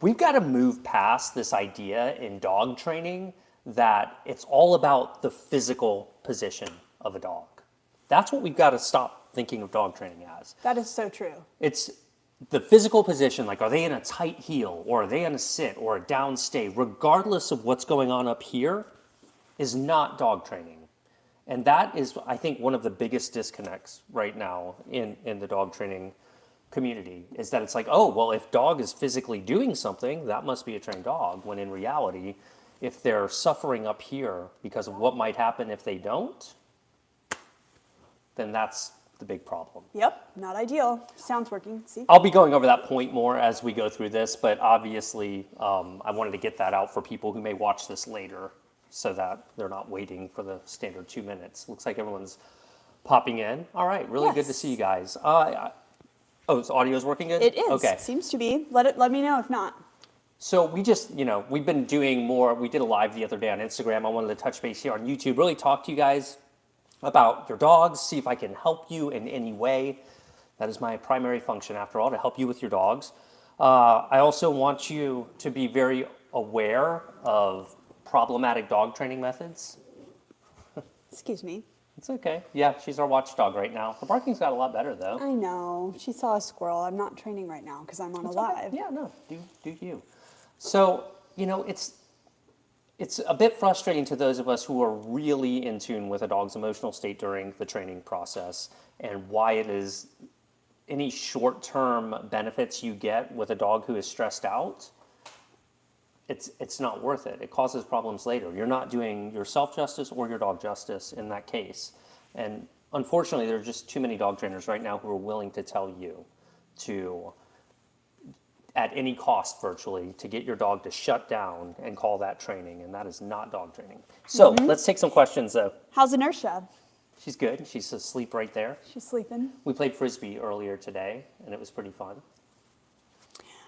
We've got to move past this idea in dog training that it's all about the physical position of a dog. That's what we've got to stop thinking of dog training as. That is so true. It's the physical position, like are they in a tight heel or are they in a sit or a down stay, regardless of what's going on up here, is not dog training. And that is, I think, one of the biggest disconnects right now in the dog training community, is that it's like, oh, well, if dog is physically doing something, that must be a trained dog, when in reality, if they're suffering up here because of what might happen if they don't, then that's the big problem. Yep, not ideal. Sounds working. See? I'll be going over that point more as we go through this, but obviously I wanted to get that out for people who may watch this later so that they're not waiting for the standard 2 minutes. Looks like everyone's popping in. All right, really good to see you guys. Oh, so audio's working good? It is. Okay. Seems to be. Let me know if not. So we just, we've been doing more. We did a live the other day on Instagram. I wanted to touch base here on YouTube, really talk to you guys about your dogs, see if I can help you in any way. That is my primary function, after all, to help you with your dogs. I also want you to be very aware of problematic dog training methods. Excuse me. It's okay. Yeah, she's our watchdog right now. Her barking's got a lot better, though. I know. She saw a squirrel. I'm not training right now because I'm on a live. Okay. Yeah, no, do you. So, it's a bit frustrating to those of us who are really in tune with a dog's emotional state during the training process, and why it is any short-term benefits you get with a dog who is stressed out, it's not worth it. It causes problems later. You're not doing yourself justice or your dog justice in that case. And unfortunately, there are just too many dog trainers right now who are willing to tell you to, at any cost virtually, to get your dog to shut down and call that training, and that is not dog training. So let's take some questions, though. How's Inertia? She's good. She's asleep right there. She's sleeping. We played Frisbee earlier today, and it was pretty fun.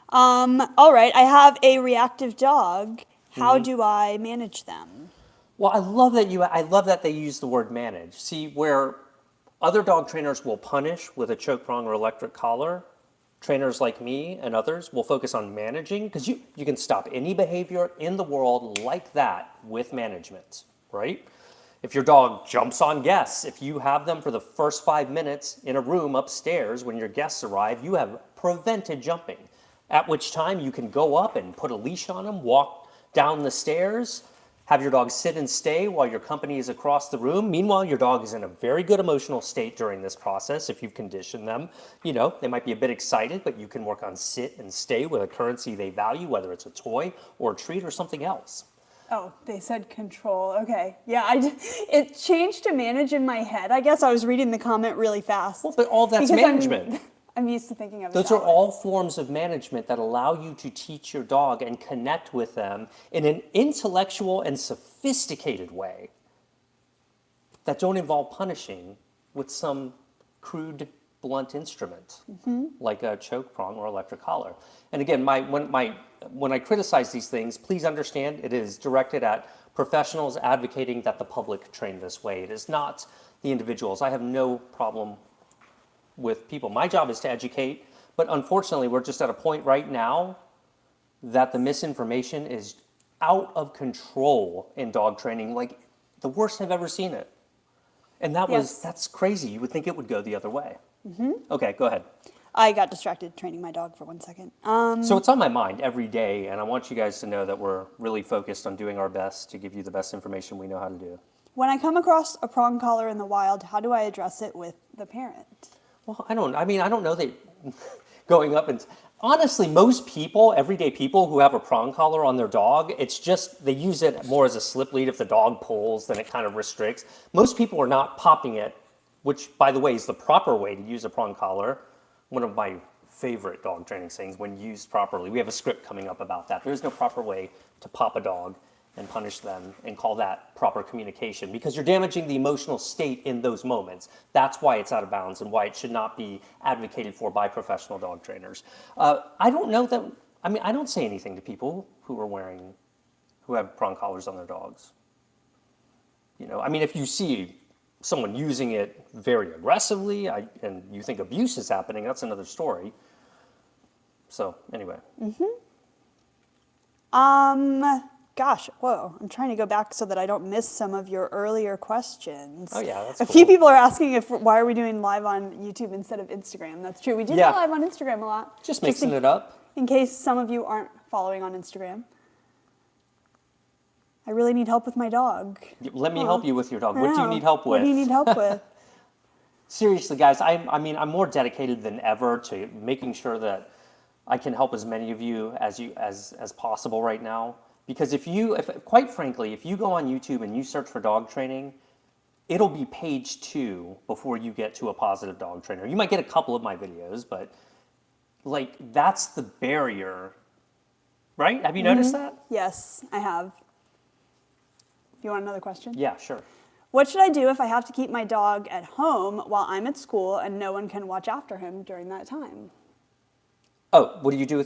All right. I have a reactive dog. How do I manage them? Well, I love that they use the word manage. See, where other dog trainers will punish with a choke prong or electric collar, trainers like me and others will focus on managing, because you can stop any behavior in the world like that with management, right? If your dog jumps on guests, if you have them for the first 5 minutes in a room upstairs when your guests arrive, you have prevented jumping. At which time you can go up and put a leash on them, walk down the stairs, have your dog sit and stay while your company is across the room. Meanwhile, your dog is in a very good emotional state during this process. If you've conditioned them, they might be a bit excited, but you can work on sit and stay with a currency they value, whether it's a toy or a treat or something else. Oh, they said control. Okay. Yeah, it changed to manage in my head. I guess I was reading the comment really fast. Well, but all that's management. I'm used to thinking of it. Those are all forms of management that allow you to teach your dog and connect with them in an intellectual and sophisticated way that don't involve punishing with some crude, blunt instrument, like a choke prong or electric collar. And again, when I criticize these things, please understand it is directed at professionals advocating that the public train this way. It is not the individuals. I have no problem with people. My job is to educate, but unfortunately, we're just at a point right now that the misinformation is out of control in dog training, like the worst I've ever seen it. And that's crazy. You would think it would go the other way. Okay, go ahead. I got distracted training my dog for 1 second. So it's on my mind every day, and I want you guys to know that we're really focused on doing our best to give you the best information we know how to do. When I come across a prong collar in the wild, how do I address it with the parent? Well, I don't know that going up and... Honestly, most people, everyday people who have a prong collar on their dog, it's just they use it more as a slip lead. If the dog pulls, then it kind of restricts. Most people are not popping it, which, by the way, is the proper way to use a prong collar. One of my favorite dog training sayings, when used properly. We have a script coming up about that. There is no proper way to pop a dog and punish them and call that proper communication, because you're damaging the emotional state in those moments. That's why it's out of bounds and why it should not be advocated for by professional dog trainers. I don't say anything to people who have prong collars on their dogs. If you see someone using it very aggressively and you think abuse is happening, that's another story. So anyway. Gosh, whoa, I'm trying to go back so that I don't miss some of your earlier questions. Oh yeah, that's A cool. few people are asking if why are we doing live on YouTube instead of Instagram. That's true. We do Yeah. go live on Instagram a lot. Just mixing it up. In case some of you aren't following on Instagram. I really need help with my dog. Let me help you with your dog. I What do you know. need help with? What do you need help with? Seriously, guys, I mean, I'm more dedicated than ever to making sure that I can help as many of you as possible right now. Because quite frankly, if you go on YouTube and you search for dog training, it'll be page 2 before you get to a positive dog trainer. You might get a couple of my videos, but like that's the barrier, right? Have you noticed that? Yes, I have. You want another question? Yeah, sure. What should I do if I have to keep my dog at home while I'm at school and no one can watch after him during that time? Oh, what do you do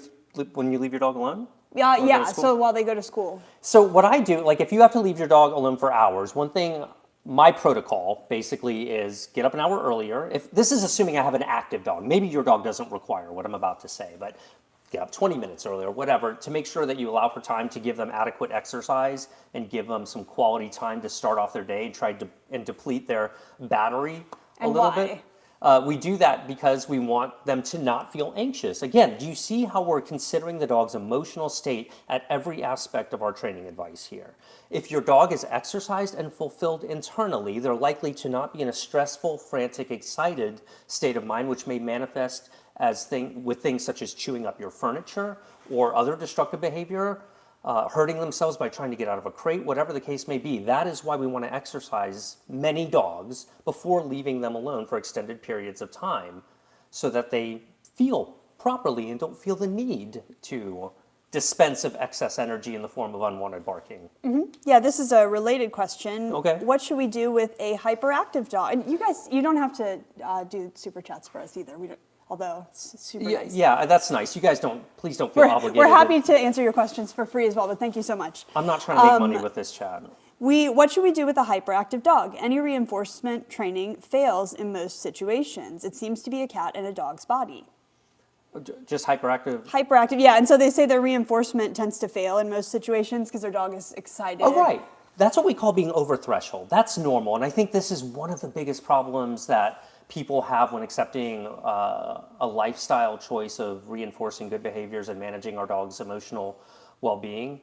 when you leave your dog alone? Yeah, Or go to yeah. school? So while they go to school. So what I do, like if you have to leave your dog alone for hours, one thing, my protocol basically is get up an hour earlier. If this is assuming I have an active dog, maybe your dog doesn't require what I'm about to say, but get up 20 minutes earlier, whatever, to make sure that you allow for time to give them adequate exercise and give them some quality time to start off their day and try to deplete their battery a And little why? bit. We do that because we want them to not feel anxious. Again, do you see how we're considering the dog's emotional state at every aspect of our training advice here? If your dog is exercised and fulfilled internally, they're likely to not be in a stressful, frantic, excited state of mind, which may manifest with things such as chewing up your furniture or other destructive behavior, hurting themselves by trying to get out of a crate, whatever the case may be. That is why we want to exercise many dogs before leaving them alone for extended periods of time so that they feel properly and don't feel the need to dispense of excess energy in the form of unwanted barking. Yeah, this is a related question. Okay. What should we do with a hyperactive dog? And you guys, you don't have to do super chats for us either. We don't, although it's super Yeah, nice. yeah, that's nice. You guys please don't feel obligated. We're happy to answer your questions for free as well, but thank you so much. I'm not trying to make money with this chat. What should we do with a hyperactive dog? Any reinforcement training fails in most situations. It seems to be a cat in a dog's body. Just hyperactive. Hyperactive, yeah. And so they say their reinforcement tends to fail in most situations because their dog is excited. Oh, right. That's what we call being over threshold. That's normal. And I think this is one of the biggest problems that people have when accepting a lifestyle choice of reinforcing good behaviors and managing our dog's emotional well-being,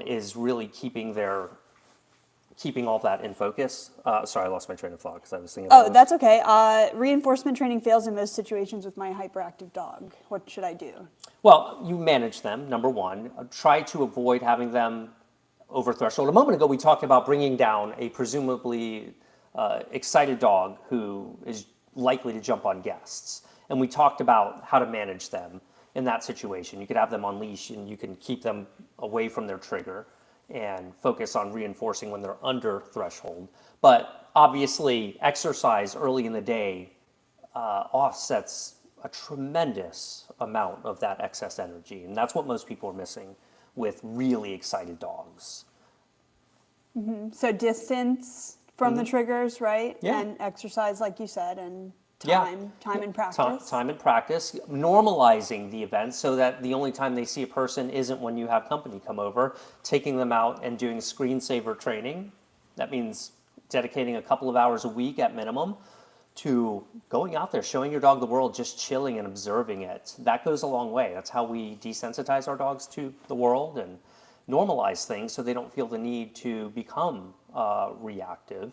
is really keeping all that in focus. Sorry, I lost my train of thought because I was thinking about That's okay. Reinforcement training fails in most situations with my hyperactive dog. What should I do? Well, you manage them, number one. Try to avoid having them over threshold. A moment ago, we talked about bringing down a presumably excited dog who is likely to jump on guests. And we talked about how to manage them in that situation. You could have them on leash and you can keep them away from their trigger and focus on reinforcing when they're under threshold. But obviously, exercise early in the day offsets a tremendous amount of that excess energy. And that's what most people are missing with really excited dogs. So distance from the triggers, right? Yeah. And exercise, like you said, and Yeah. time and practice. Time and practice, normalizing the event so that the only time they see a person isn't when you have company come over, taking them out and doing screensaver training. That means dedicating a couple of hours a week at minimum to going out there, showing your dog the world, just chilling and observing it. That goes a long way. That's how we desensitize our dogs to the world and normalize things so they don't feel the need to become reactive.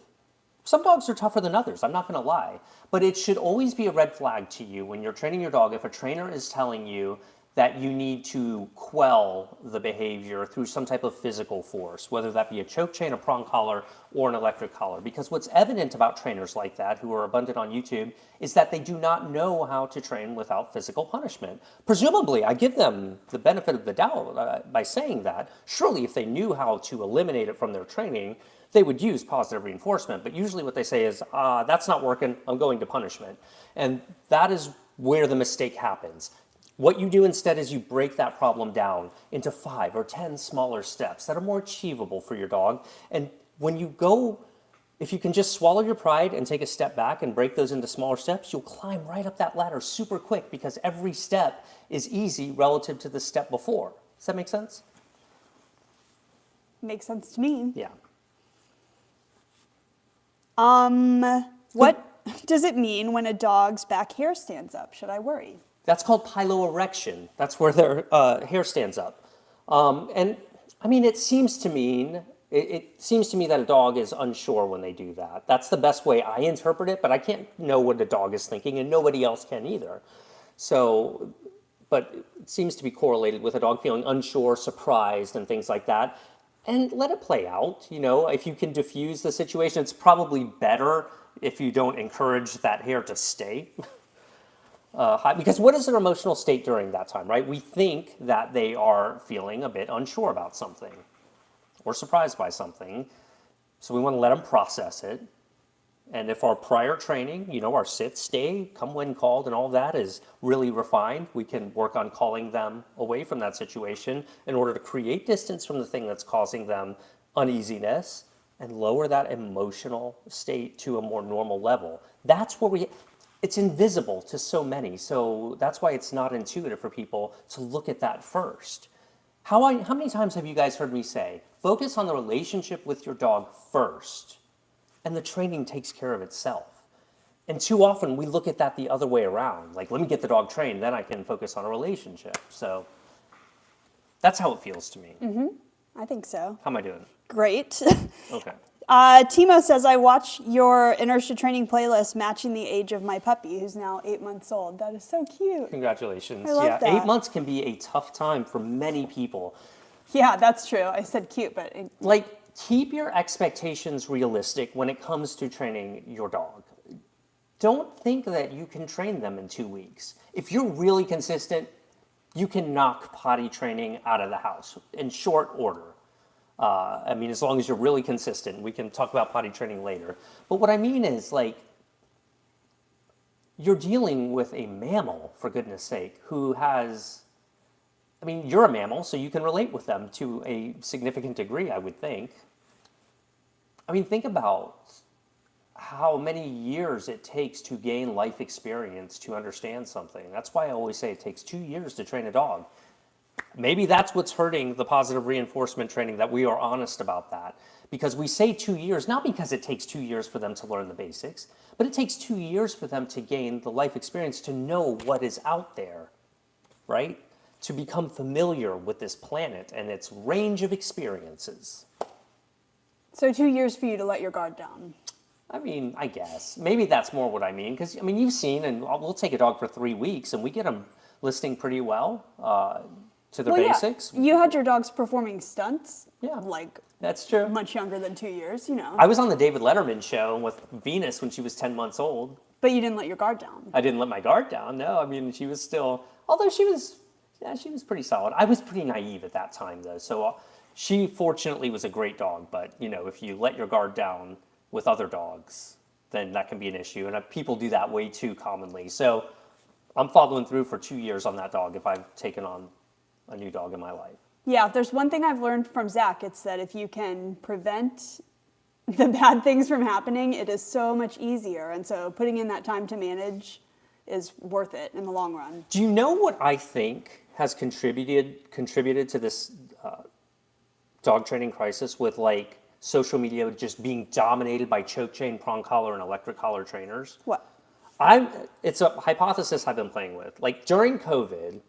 Some dogs are tougher than others, I'm not going to lie. But it should always be a red flag to you when you're training your dog if a trainer is telling you that you need to quell the behavior through some type of physical force, whether that be a choke chain, a prong collar, or an electric collar. Because what's evident about trainers like that, who are abundant on YouTube, is that they do not know how to train without physical punishment. Presumably, I give them the benefit of the doubt by saying that. Surely if they knew how to eliminate it from their training, they would use positive reinforcement. But usually what they say is, that's not working, I'm going to punishment. And that is where the mistake happens. What you do instead is you break that problem down into 5 or 10 smaller steps that are more achievable for your dog. And when you go, if you can just swallow your pride and take a step back and break those into smaller steps, you'll climb right up that ladder super quick because every step is easy relative to the step before. Does that make sense? Makes sense to me. Yeah. What does it mean when a dog's back hair stands up? Should I worry? That's called piloerection. That's where their hair stands up. And I mean, it seems to me that a dog is unsure when they do that. That's the best way I interpret it, but I can't know what the dog is thinking, and nobody else can either. So, but it seems to be correlated with a dog feeling unsure, surprised, and things like that. And let it play out. If you can diffuse the situation, it's probably better if you don't encourage that hair to stay high. Because what is their emotional state during that time, right? We think that they are feeling a bit unsure about something or surprised by something. So we want to let them process it. And if our prior training, our sit, stay, come when called, and all that is really refined, we can work on calling them away from that situation in order to create distance from the thing that's causing them uneasiness and lower that emotional state to a more normal level. That's where it's invisible to so many. So that's why it's not intuitive for people to look at that first. How many times have you guys heard me say, focus on the relationship with your dog first, and the training takes care of itself? And too often we look at that the other way around. Like, let me get the dog trained, then I can focus on a relationship. So that's how it feels to me. I think so. How am I doing? Great. Okay. Timo says, I watch your inertia training playlist matching the age of my puppy, who's now 8 months old. That is so cute. Congratulations. I love that. 8 months can be a tough time for many people. Yeah, that's true. I said cute, but... Keep your expectations realistic when it comes to training your dog. Don't think that you can train them in 2 weeks. If you're really consistent, you can knock potty training out of the house in short order. As long as you're really consistent. We can talk about potty training later. But what I mean is, you're dealing with a mammal, for goodness sake, who has... you're a mammal, so you can relate with them to a significant degree, I would think. Think about how many years it takes to gain life experience to understand something. That's why I always say it takes 2 years to train a dog. Maybe that's what's hurting the positive reinforcement training, that we are honest about that. Because we say 2 years, not because it takes 2 years for them to learn the basics, but it takes 2 years for them to gain the life experience to know what is out there, right? To become familiar with this planet and its range of experiences. So 2 years for you to let your guard down. I guess. Maybe that's more what I mean. Because, you've seen, and we'll take a dog for 3 weeks, and we get them listening pretty well to the basics. Yeah. You had your dogs performing stunts. Yeah, Like, that's true. much younger than 2 years, I was on the David Letterman show with Venus when she was 10 months old. But you didn't let your guard down. I didn't let my guard down, no. She was still, although she was pretty solid. I was pretty naive at that time, though. So she fortunately was a great dog. But, if you let your guard down with other dogs, then that can be an issue. And people do that way too commonly. So I'm following through for 2 years on that dog if I've taken on a new dog in my life. Yeah, if there's one thing I've learned from Zach, it's that if you can prevent the bad things from happening, it is so much easier. And so putting in that time to manage is worth it in the long run. Do you know what I think has contributed to this dog training crisis with social media just being dominated by choke chain, prong collar, and electric collar trainers? What? It's a hypothesis I've been playing with. During COVID,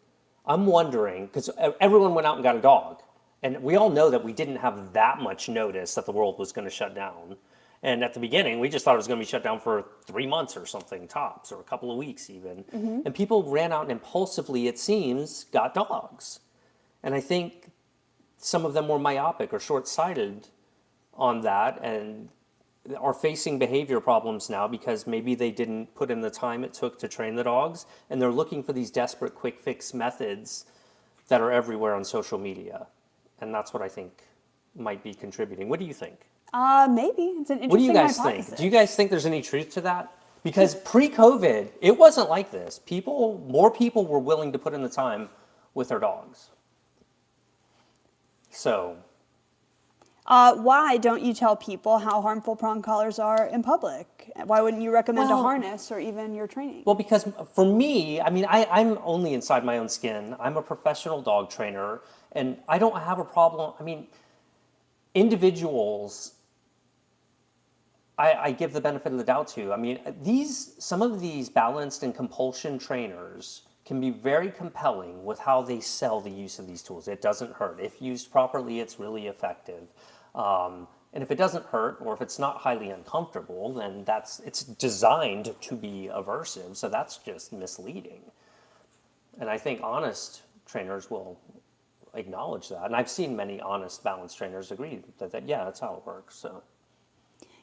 I'm wondering, because everyone went out and got a dog, and we all know that we didn't have that much notice that the world was going to shut down. And at the beginning, we just thought it was going to be shut down for 3 months or something, tops, or a couple of weeks even. Mm-hmm. And people ran out and impulsively, it seems, got dogs. And I think some of them were myopic or short-sighted on that and are facing behavior problems now because maybe they didn't put in the time it took to train the dogs, and they're looking for these desperate quick fix methods that are everywhere on social media. And that's what I think might be contributing. What do you think? Maybe. It's an interesting What do you guys hypothesis. think? Do you guys think there's any truth to that? Because pre-COVID, it wasn't like this. More people were willing to put in the time with their dogs. So... why don't you tell people how harmful prong collars are in public? Why wouldn't you recommend a harness or even your training? Well, because for me, I'm only inside my own skin. I'm a professional dog trainer, and I don't have a problem. individuals, I give the benefit of the doubt to. I mean, some of these balanced and compulsion trainers can be very compelling with how they sell the use of these tools. It doesn't hurt. If used properly, it's really effective. And if it doesn't hurt, or if it's not highly uncomfortable, then it's designed to be aversive. So that's just misleading. And I think honest trainers will acknowledge that. And I've seen many honest balance trainers agree that yeah, that's how it works. So.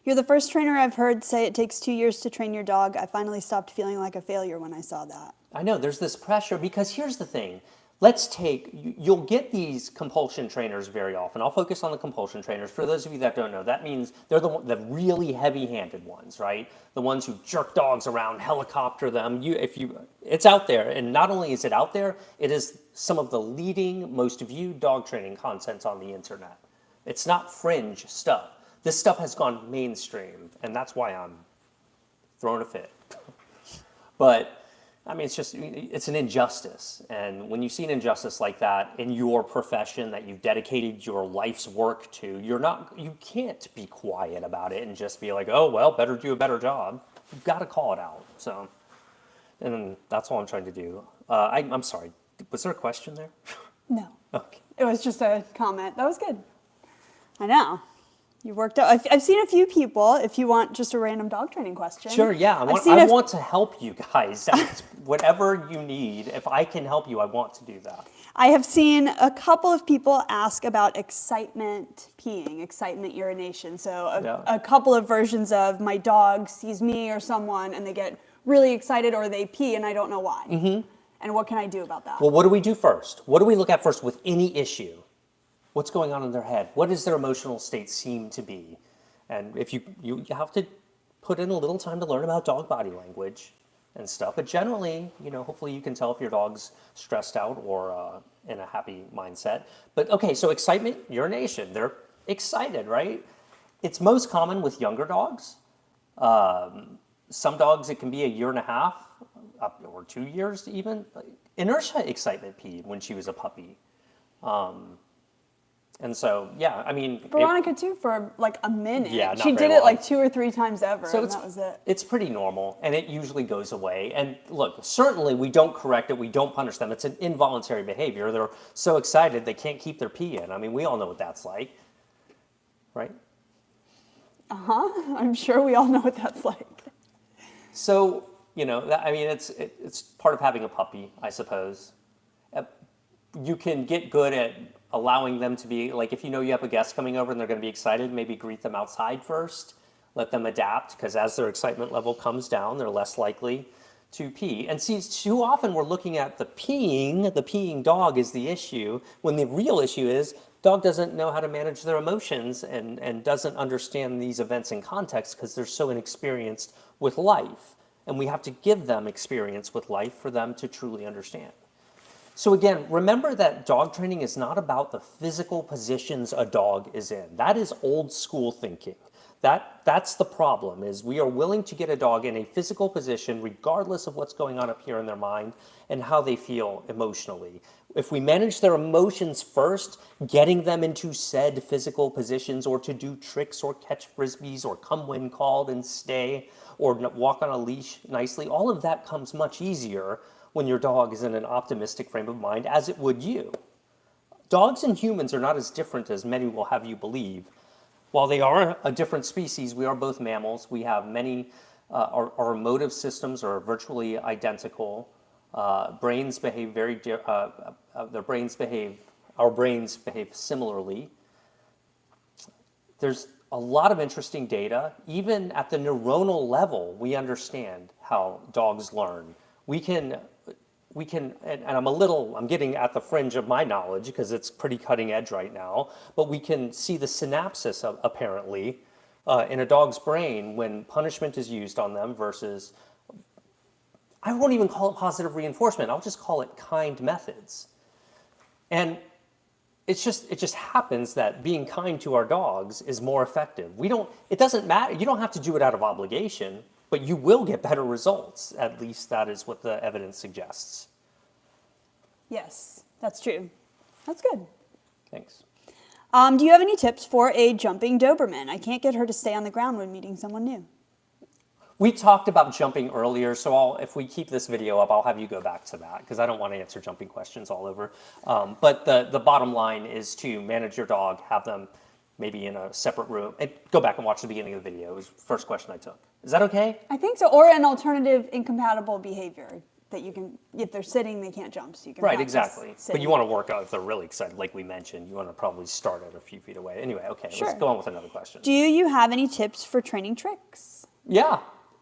You're the first trainer I've heard say it takes 2 years to train your dog. I finally stopped feeling like a failure when I saw that. I know there's this pressure because here's the thing. You'll get these compulsion trainers very often. I'll focus on the compulsion trainers. For those of you that don't know, that means they're the really heavy-handed ones, right? The ones who jerk dogs around, helicopter them. It's out there, and not only is it out there, it is some of the leading, most viewed dog training content on the internet. It's not fringe stuff. This stuff has gone mainstream, and that's why I'm throwing a fit. But I mean, it's an injustice. And when you see an injustice like that in your profession that you've dedicated your life's work to, you can't be quiet about it and just be like, oh, well, better do a better job. You've got to call it out. So, and that's all I'm trying to do. I'm sorry. Was there a question there? No. Okay. It was just a comment. That was good. I know. You worked out. I've seen a few people, if you want just a random dog training question. Sure, yeah. I want to help you guys. Whatever you need, if I can help you, I want to do that. I have seen a couple of people ask about excitement peeing, excitement urination. So a couple of versions of my dog sees me or someone and they get really excited or they pee and I don't know why. Mm-hmm. And what can I do about that? Well, what do we do first? What do we look at first with any issue? What's going on in their head? What does their emotional state seem to be? And if you have to put in a little time to learn about dog body language and stuff. But generally, hopefully you can tell if your dog's stressed out or in a happy mindset. But okay, so excitement, urination. They're excited, right? It's most common with younger dogs. Some dogs, it can be a year and a half, or 2 years even. Inertia excitement peed when she was a puppy. And so, yeah, I mean... Veronica, too, for like a minute. Yeah, not She very did it long. like 2 or 3 times ever, So and that was it. It's pretty normal, and it usually goes away. And look, certainly we don't correct it, we don't punish them. It's an involuntary behavior. They're so excited they can't keep their pee in. I mean, we all know what that's like, right? Uh-huh. I'm sure we all know what that's like. So, it's part of having a puppy, I suppose. You can get good at allowing them to be, like if you know you have a guest coming over and they're going to be excited, maybe greet them outside first, let them adapt, because as their excitement level comes down, they're less likely to pee. And see, too often we're looking at the peeing dog is the issue, when the real issue is dog doesn't know how to manage their emotions and doesn't understand these events in context because they're so inexperienced with life. And we have to give them experience with life for them to truly understand. So again, remember that dog training is not about the physical positions a dog is in. That is old school thinking. That's the problem, is we are willing to get a dog in a physical position regardless of what's going on up here in their mind and how they feel emotionally. If we manage their emotions first, getting them into said physical positions or to do tricks or catch frisbees or come when called and stay or walk on a leash nicely, all of that comes much easier when your dog is in an optimistic frame of mind, as it would you. Dogs and humans are not as different as many will have you believe. While they are a different species, we are both mammals. We have many, our emotive systems are virtually identical. Brains behave our brains behave similarly. There's a lot of interesting data. Even at the neuronal level, we understand how dogs learn. We can, and I'm getting at the fringe of my knowledge because it's pretty cutting edge right now, but we can see the synapses apparently in a dog's brain when punishment is used on them versus, I won't even call it positive reinforcement, I'll just call it kind methods. And it just happens that being kind to our dogs is more effective. It doesn't matter, you don't have to do it out of obligation, but you will get better results. At least that is what the evidence suggests. Yes, that's true. That's good. Thanks. Do you have any tips for a jumping Doberman? I can't get her to stay on the ground when meeting someone new. We talked about jumping earlier, so if we keep this video up, I'll have you go back to that because I don't want to answer jumping questions all over. But the bottom line is to manage your dog, have them maybe in a separate room. And go back and watch the beginning of the video. It was the first question I took. Is that okay? I think so. Or an alternative incompatible behavior that you can, if they're sitting, they can't jump. So you can Right, practice exactly. But sitting. you want to work out if they're really excited, like we mentioned. You want to probably start at a few feet away. Anyway, okay, Sure. let's go on with another question. Do you have any tips for training tricks? Yeah.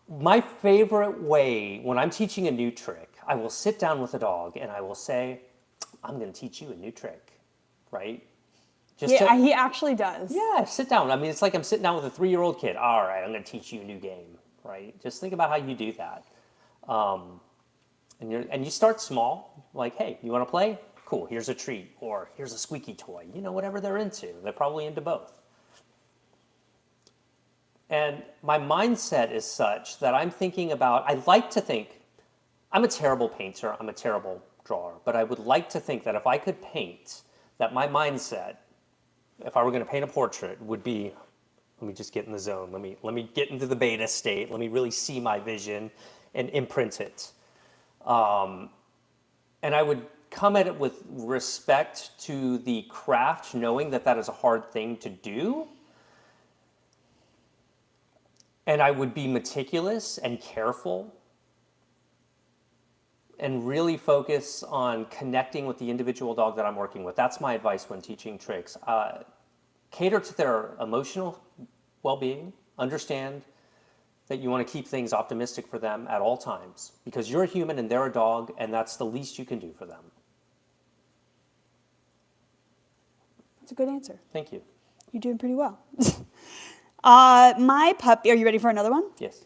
My favorite way when I'm teaching a new trick, I will sit down with a dog and I will say, I'm going to teach you a new trick, right? Yeah, he actually does. Yeah, sit down. I mean, it's like I'm sitting down with a 3-year-old kid. All right, I'm going to teach you a new game, right? Just think about how you do that. And you start small, like, hey, you want to play? Cool, here's a treat, or here's a squeaky toy. You know, whatever they're into. They're probably into both. And my mindset is such that I'm thinking about, I like to think, I'm a terrible painter, I'm a terrible drawer, but I would like to think that if I could paint, that my mindset, if I were going to paint a portrait, would be, let me just get in the zone, let me get into the beta state, let me really see my vision and imprint it. And I would come at it with respect to the craft, knowing that that is a hard thing to do. And I would be meticulous and careful and really focus on connecting with the individual dog that I'm working with. That's my advice when teaching tricks. Cater to their emotional well-being. Understand that you want to keep things optimistic for them at all times because you're a human and they're a dog, and that's the least you can do for them. That's a good answer. Thank you. You're doing pretty well. My puppy, are you ready for another one? Yes.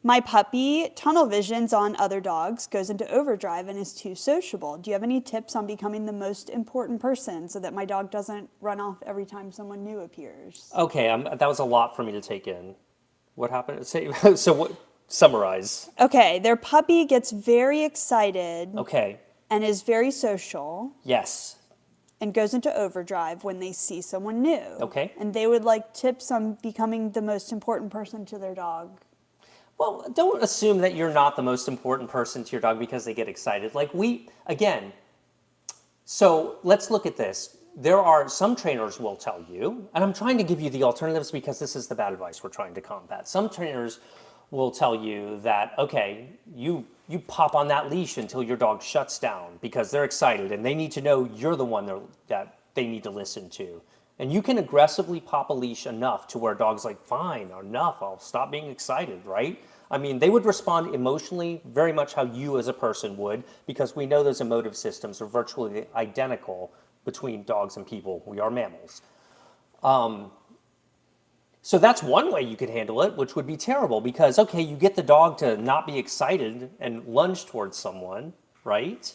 My puppy tunnel visions on other dogs, goes into overdrive, and is too sociable. Do you have any tips on becoming the most important person so that my dog doesn't run off every time someone new appears? Okay, that was a lot for me to take in. What happened? Summarize. Okay, their puppy gets very excited Okay. and is very social Yes. and goes into overdrive when they see someone new. Okay. And they would like tips on becoming the most important person to their dog. Well, don't assume that you're not the most important person to your dog because they get excited. So let's look at this. There are some trainers will tell you, and I'm trying to give you the alternatives because this is the bad advice we're trying to combat. Some trainers will tell you that, okay, you pop on that leash until your dog shuts down because they're excited and they need to know you're the one that they need to listen to. And you can aggressively pop a leash enough to where a dog's like, fine, enough, I'll stop being excited, right? I mean, they would respond emotionally very much how you as a person would because we know those emotive systems are virtually identical between dogs and people. We are mammals. So that's one way you could handle it, which would be terrible because, okay, you get the dog to not be excited and lunge towards someone, right?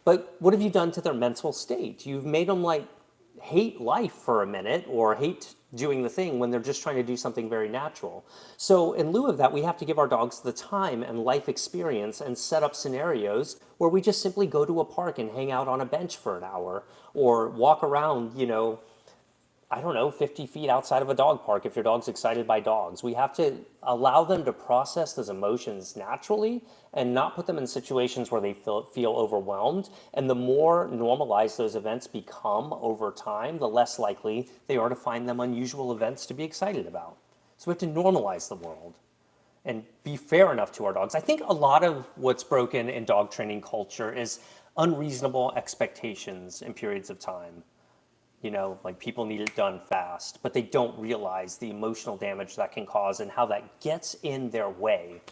But what have you done to their mental state? You've made them like hate life for a minute or hate doing the thing when they're just trying to do something very natural. So in lieu of that, we have to give our dogs the time and life experience and set up scenarios where we just simply go to a park and hang out on a bench for an hour or walk around, 50 feet outside of a dog park if your dog's excited by dogs. We have to allow them to process those emotions naturally and not put them in situations where they feel overwhelmed. And the more normalized those events become over time, the less likely they are to find them unusual events to be excited about. So we have to normalize the world and be fair enough to our dogs. I think a lot of what's broken in dog training culture is unreasonable expectations in periods of time. Like people need it done fast, but they don't realize the emotional damage that can cause and how that gets in their way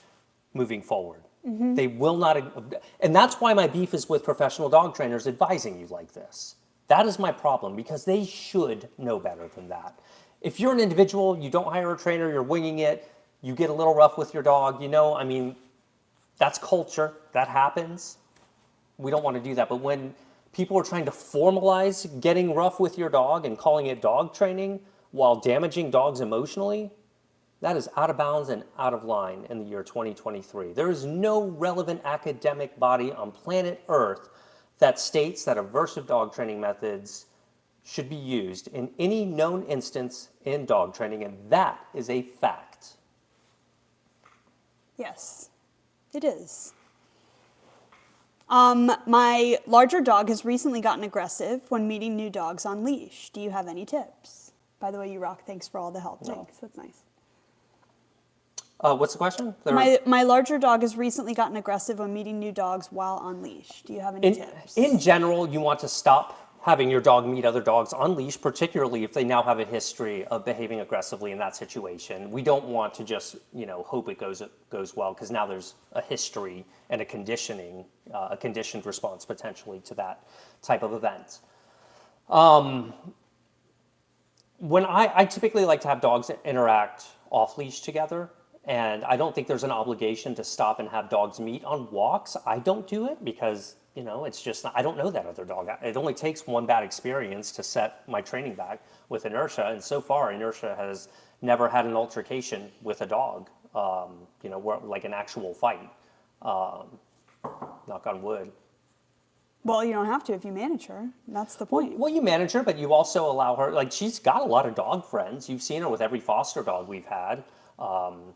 moving forward. Mm-hmm. They will not, and that's why my beef is with professional dog trainers advising you like this. That is my problem because they should know better than that. If you're an individual, you don't hire a trainer, you're winging it, you get a little rough with your dog, that's culture, that happens. We don't want to do that, but when people are trying to formalize getting rough with your dog and calling it dog training while damaging dogs emotionally, that is out of bounds and out of line in the year 2023. There is no relevant academic body on planet Earth that states that aversive dog training methods should be used in any known instance in dog training, and that is a fact. Yes, it is. My larger dog has recently gotten aggressive when meeting new dogs on leash. Do you have any tips? By the way, you rock. Thanks for all the help. No. Thanks. That's nice. What's the question? My larger dog has recently gotten aggressive when meeting new dogs while on leash. Do you have any tips? In general, you want to stop having your dog meet other dogs on leash, particularly if they now have a history of behaving aggressively in that situation. We don't want to just, hope it goes well, because now there's a history and a conditioned response potentially to that type of event. When I typically like to have dogs interact off leash together, and I don't think there's an obligation to stop and have dogs meet on walks. I don't do it because it's just, I don't know that other dog. It only takes one bad experience to set my training back with Inertia. And so far, Inertia has never had an altercation with a dog, like an actual fight. Knock on wood. Well, you don't have to if you manage her. That's the point. Well, you manage her, but you also allow her, like, she's got a lot of dog friends. You've seen her with every foster dog we've had.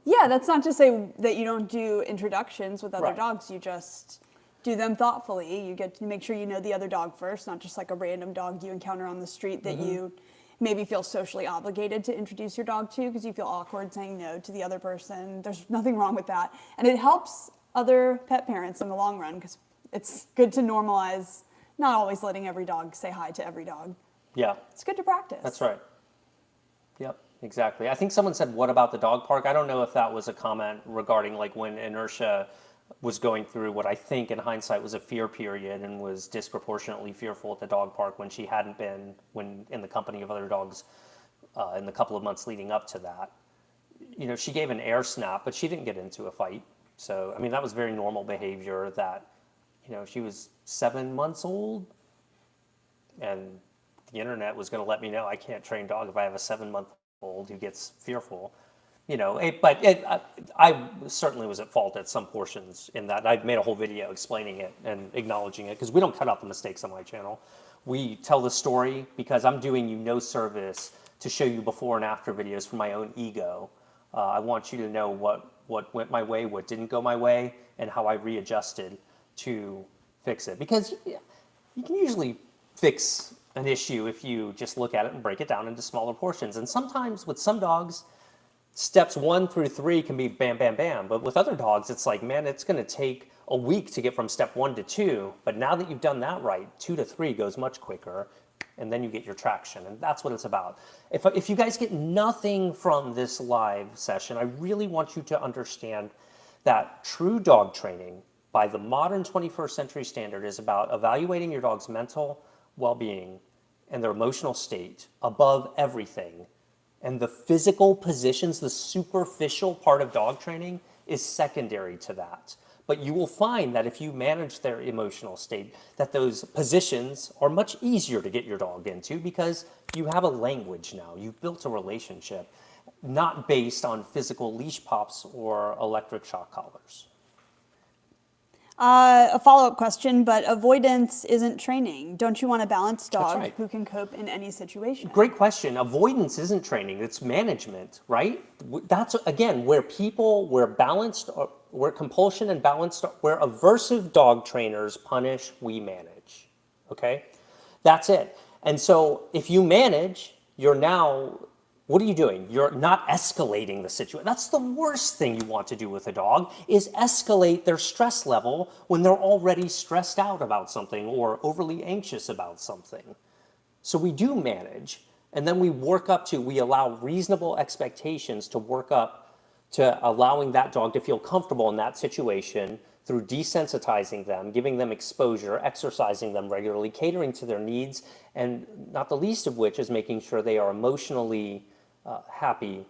Yeah, that's not to say that you don't do introductions with other Right. dogs. You just do them thoughtfully. You get to make sure you know the other dog first, not just like a random dog you encounter on the street that you maybe feel socially obligated to introduce your dog to because you feel awkward saying no to the other person. There's nothing wrong with that. And it helps other pet parents in the long run because it's good to normalize not always letting every dog say hi to every dog. Yeah. It's good to practice. That's right. Yep, exactly. I think someone said, what about the dog park? I don't know if that was a comment regarding like when Inertia was going through what I think in hindsight was a fear period and was disproportionately fearful at the dog park when she hadn't been when in the company of other dogs in the couple of months leading up to that. She gave an air snap, but she didn't get into a fight. So, I mean, that was very normal behavior that, she was 7 months old and the internet was going to let me know I can't train dog if I have a 7-month-old who gets fearful. I certainly was at fault at some portions in that. I've made a whole video explaining it and acknowledging it because we don't cut out the mistakes on my channel. We tell the story because I'm doing you no service to show you before and after videos for my own ego. I want you to know what went my way, what didn't go my way, and how I readjusted to fix it. Because you can usually fix an issue if you just look at it and break it down into smaller portions. And sometimes with some dogs, steps 1 through 3 can be bam, bam, bam. But with other dogs, it's like, man, it's going to take a week to get from step 1 to 2. But now that you've done that right, 2 to 3 goes much quicker. And then you get your traction. And that's what it's about. If you guys get nothing from this live session, I really want you to understand that true dog training by the modern 21st century standard is about evaluating your dog's mental well-being and their emotional state above everything. And the physical positions, the superficial part of dog training is secondary to that. But you will find that if you manage their emotional state, that those positions are much easier to get your dog into because you have a language now. You've built a relationship, not based on physical leash pops or electric shock collars. A follow-up question, but avoidance isn't training. Don't you want a balanced dog right. who can cope in any situation? Great question. Avoidance isn't training, it's management, right? That's, again, where balanced, where compulsion and balanced, where aversive dog trainers punish, we manage, okay? That's it. And so if you manage, you're now, what are you doing? You're not escalating the situation. That's the worst thing you want to do with a dog, is escalate their stress level when they're already stressed out about something or overly anxious about something. So we do manage, and then we allow reasonable expectations to work up to allowing that dog to feel comfortable in that situation through desensitizing them, giving them exposure, exercising them regularly, catering to their needs, and not the least of which is making sure they are emotionally happy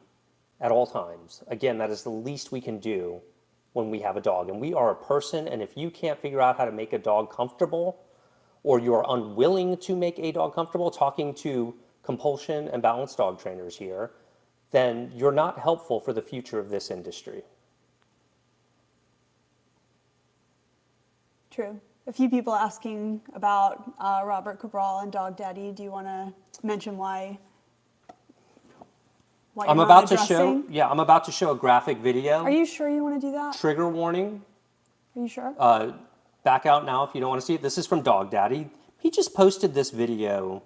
at all times. Again, that is the least we can do when we have a dog. And we are a person, and if you can't figure out how to make a dog comfortable, or you're unwilling to make a dog comfortable, talking to compulsion and balanced dog trainers here, then you're not helpful for the future of this industry. True. A few people asking about Robert Cabral and Dog Daddy. Do you want to mention why you're I'm not about to addressing? I'm about to show a graphic video. Are you sure you want to do that? Trigger warning. Are you sure? Back out now if you don't want to see it. This is from Dog Daddy. He just posted this video.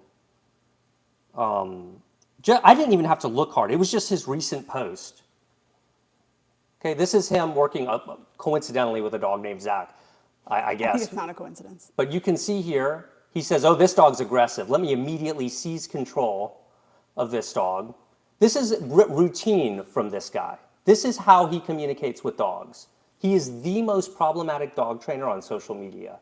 I didn't even have to look hard. It was just his recent post. Okay, this is him working coincidentally with a dog named Zach, I I guess. think it's not a coincidence. But you can see here, he says, oh, this dog's aggressive. Let me immediately seize control of this dog. This is routine from this guy. This is how he communicates with dogs. He is the most problematic dog trainer on social media.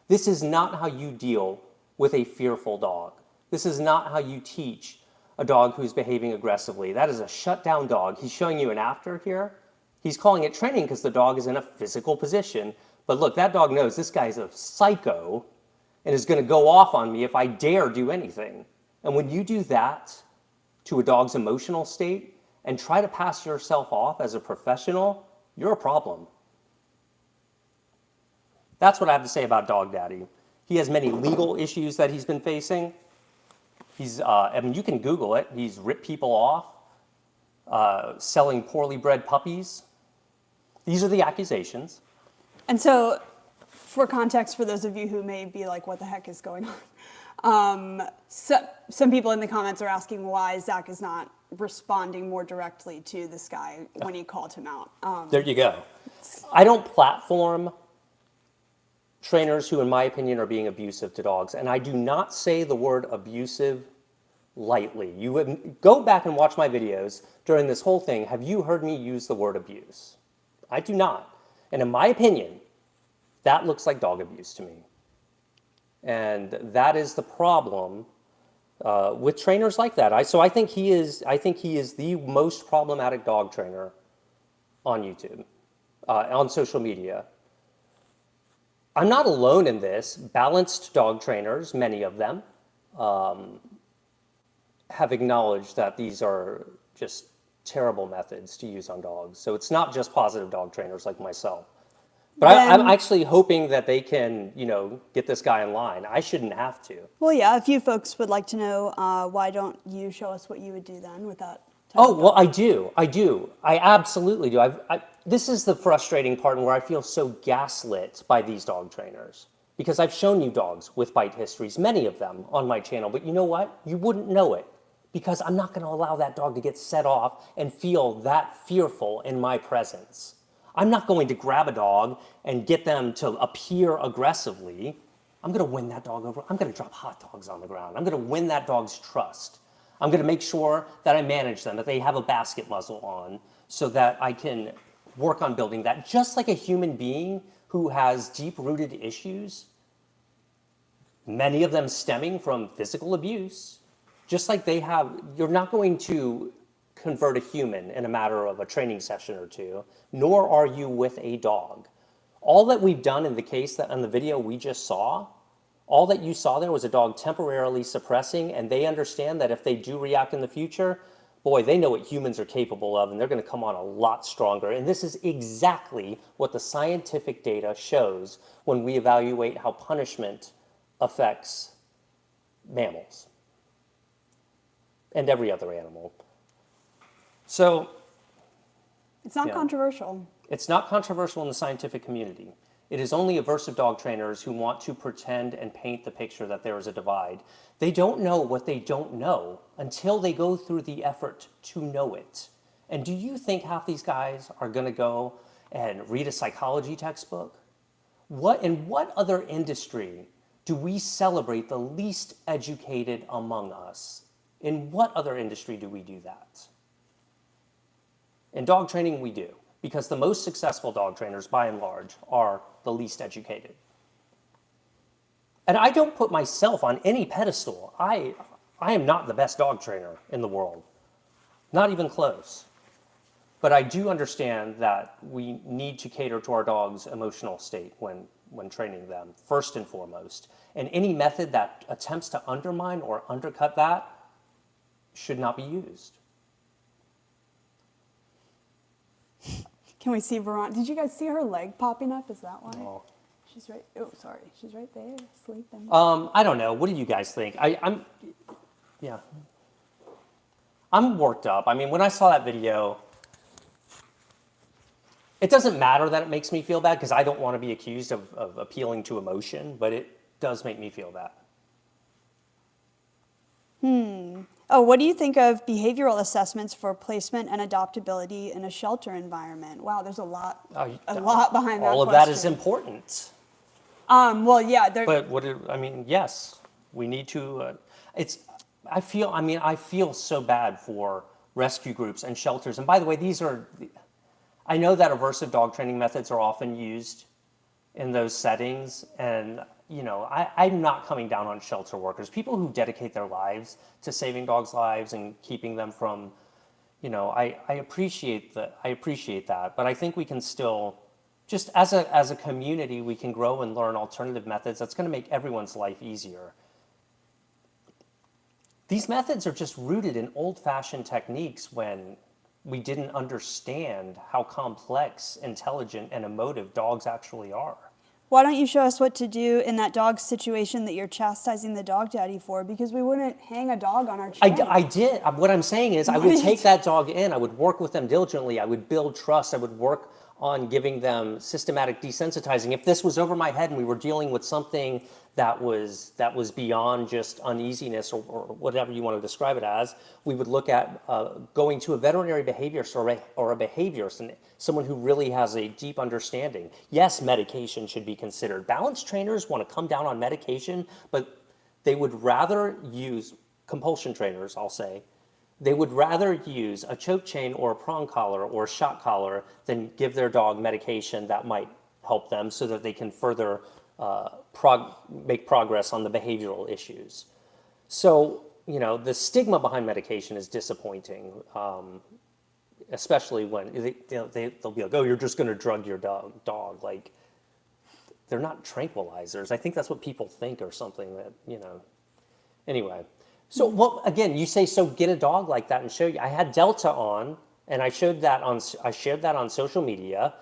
This is not how you deal with a fearful dog. This is not how you teach a dog who's behaving aggressively. That is a shutdown dog. He's showing you an after here. He's calling it training because the dog is in a physical position. But look, that dog knows this guy's a psycho and is going to go off on me if I dare do anything. And when you do that to a dog's emotional state and try to pass yourself off as a professional, you're a problem. That's what I have to say about Dog Daddy. He has many legal issues that he's been facing. I mean, you can Google it. He's ripped people off, selling poorly bred puppies. These are the accusations. And so, for context, for those of you who may be like, what the heck is going on? Some people in the comments are asking why Zach is not responding more directly to this guy when he called him out. There you go. I don't platform trainers who, in my opinion, are being abusive to dogs. And I do not say the word abusive lightly. You would go back and watch my videos during this whole thing. Have you heard me use the word abuse? I do not. And in my opinion, that looks like dog abuse to me. And that is the problem with trainers like that. So I think he is the most problematic dog trainer on YouTube, on social media. I'm not alone in this. Balanced dog trainers, many of them, have acknowledged that these are just terrible methods to use on dogs. So it's not just positive dog trainers like myself. But I'm actually hoping that they can, get this guy in line. I shouldn't have to. Well, yeah, a few folks would like to know why don't you show us what you would do then with that? Oh, well, I do. I absolutely do. This is the frustrating part where I feel so gaslit by these dog trainers. Because I've shown you dogs with bite histories, many of them on my channel. But you know what? You wouldn't know it. Because I'm not going to allow that dog to get set off and feel that fearful in my presence. I'm not going to grab a dog and get them to appear aggressively. I'm going to win that dog over. I'm going to drop hot dogs on the ground. I'm going to win that dog's trust. I'm going to make sure that I manage them, that they have a basket muzzle on, so that I can work on building that. Just like a human being who has deep-rooted issues, many of them stemming from physical abuse, just like they have, you're not going to convert a human in a matter of a training session or two, nor are you with a dog. All that we've done in the case that on the video we just saw, all that you saw there was a dog temporarily suppressing, and they understand that if they do react in the future, boy, they know what humans are capable of, and they're going to come on a lot stronger. And this is exactly what the scientific data shows when we evaluate how punishment affects mammals and every other animal. So It's not controversial. it's not controversial in the scientific community. It is only aversive dog trainers who want to pretend and paint the picture that there is a divide. They don't know what they don't know until they go through the effort to know it. And do you think half these guys are going to go and read a psychology textbook? In what other industry do we celebrate the least educated among us? In what other industry do we do that? In dog training, we do. Because the most successful dog trainers, by and large, are the least educated. And I don't put myself on any pedestal. I am not the best dog trainer in the world. Not even close. But I do understand that we need to cater to our dog's emotional state when training them, first and foremost. And any method that attempts to undermine or undercut that should not be used. Can we see Veronica? Did you guys see her leg popping up? Is that why? Oh. She's right. Oh, sorry. She's right there, sleeping. I don't know. What do you guys think? Yeah. I'm worked up. I mean, when I saw that video, it doesn't matter that it makes me feel bad because I don't want to be accused of appealing to emotion, but it does make me feel bad. Oh, what do you think of behavioral assessments for placement and adoptability in a shelter environment? Wow, there's a lot behind that All of question. that is important. Well, yeah, But yes, we need to. I feel so bad for rescue groups and shelters. And by the way, I know that aversive dog training methods are often used in those settings, and I'm not coming down on shelter workers, people who dedicate their lives to saving dogs' lives and keeping them from, I appreciate that, but I think we can still, just as a community, we can grow and learn alternative methods that's going to make everyone's life easier. These methods are just rooted in old-fashioned techniques when we didn't understand how complex, intelligent, and emotive dogs actually are. why don't you show us what to do in that dog situation that you're chastising the dog daddy for? Because we wouldn't hang a dog on our chain. I did. What I'm saying is I would take that dog in. I would work with them diligently. I would build trust. I would work on giving them systematic desensitizing. If this was over my head and we were dealing with something that was beyond just uneasiness or whatever you want to describe it as, we would look at going to a veterinary behaviorist or a behaviorist, and someone who really has a deep understanding. Yes, medication should be considered. Balance trainers want to come down on medication, but they would rather use, compulsion trainers, I'll say, they would rather use a choke chain or a prong collar or a shock collar than give their dog medication that might help them so that they can further make progress on the behavioral issues. So, the stigma behind medication is disappointing, especially when they'll be like, oh, you're just going to drug your dog. Like, they're not tranquilizers. I think that's what people think or something that, Anyway. So, well, again, you say, so get a dog like that and show you. I had Delta on, and I shared that on social media.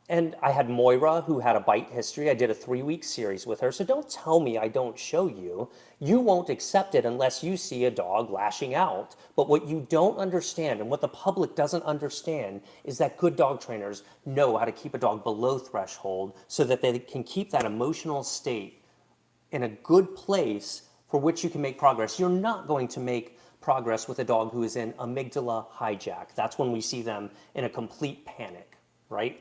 And I had Moira, who had a bite history. I did a 3-week series with her. So don't tell me I don't show you. You won't accept it unless you see a dog lashing out. But what you don't understand, and what the public doesn't understand, is that good dog trainers know how to keep a dog below threshold so that they can keep that emotional state in a good place for which you can make progress. You're not going to make progress with a dog who is in amygdala hijack. That's when we see them in a complete panic, right?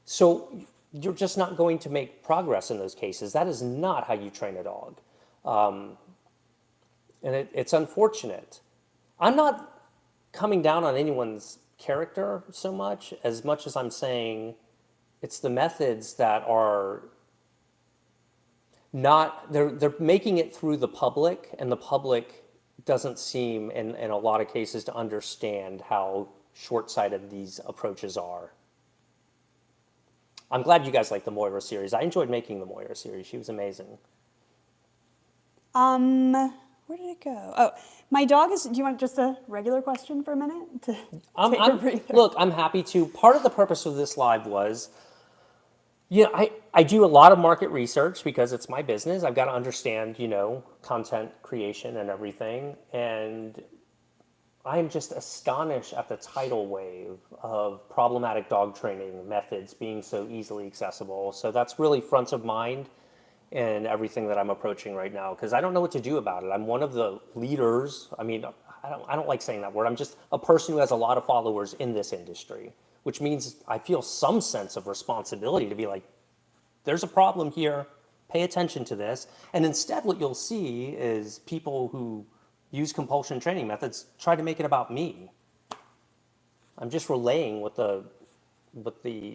So you're just not going to make progress in those cases. That is not how you train a dog. And it's unfortunate. I'm not coming down on anyone's character so much as I'm saying it's the methods that are they're making it through the public, and the public doesn't seem in a lot of cases to understand how short-sighted these approaches are. I'm glad you guys like the Moira series. I enjoyed making the Moira series. She was amazing. Where did it go? Oh, my dog is, do you want just a regular question for a minute to take a breather? Look, I'm happy to. Part of the purpose of this live was, I do a lot of market research because it's my business. I've got to understand, content creation and everything. And I'm just astonished at the tidal wave of problematic dog training methods being so easily accessible. So that's really front of mind in everything that I'm approaching right now, because I don't know what to do about it. I'm one of the leaders. I mean, I don't like saying that word. I'm just a person who has a lot of followers in this industry, which means I feel some sense of responsibility to be like, there's a problem here, pay attention to this. And instead what you'll see is people who use compulsion training methods try to make it about me. I'm just relaying what the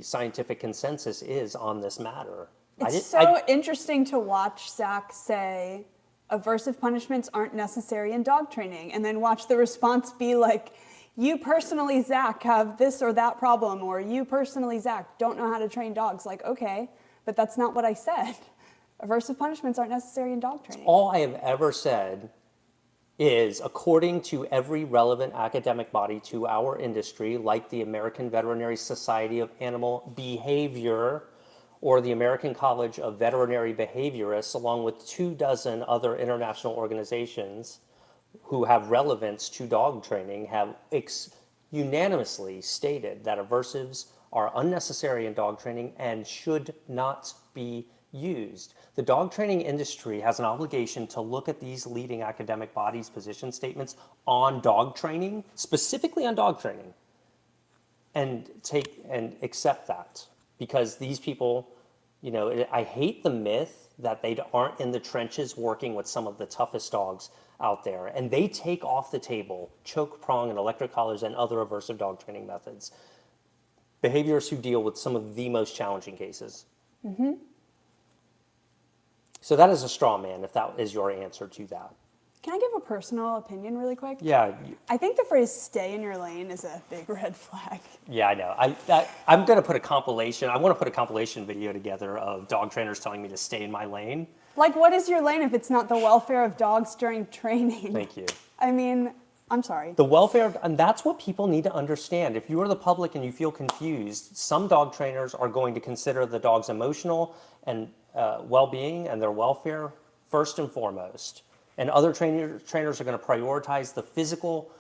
scientific consensus is on this matter. It's so interesting to watch Zach say aversive punishments aren't necessary in dog training, and then watch the response be like, you personally, Zach, have this or that problem, or you personally, Zach, don't know how to train dogs. Like, okay, but that's not what I said. Aversive punishments aren't necessary in dog training. All I have ever said is, according to every relevant academic body to our industry, like the American Veterinary Society of Animal Behavior or the American College of Veterinary Behaviorists, along with 24 other international organizations who have relevance to dog training, have unanimously stated that aversives are unnecessary in dog training and should not be used. The dog training industry has an obligation to look at these leading academic bodies' position statements on dog training, specifically on dog training, and accept that, because these people, I hate the myth that they aren't in the trenches working with some of the toughest dogs out there, and they take off the table choke, prong, and electric collars and other aversive dog training methods. Behaviorists who deal with some of the most challenging cases. Mm-hmm. So that is a straw man, if that is your answer to that. Can I give a personal opinion really quick? Yeah. I think the phrase "stay in your lane" is a big red flag. Yeah, I know. I'm going to put a compilation. I want to put a compilation video together of dog trainers telling me to stay in my lane. Like, what is your lane if it's not the welfare of dogs during training? Thank you. I mean, I'm sorry. The welfare, and that's what people need to understand. If you are the public and you feel confused, some dog trainers are going to consider the dog's emotional and well-being and their welfare first and foremost. And other trainers are going to prioritize the physical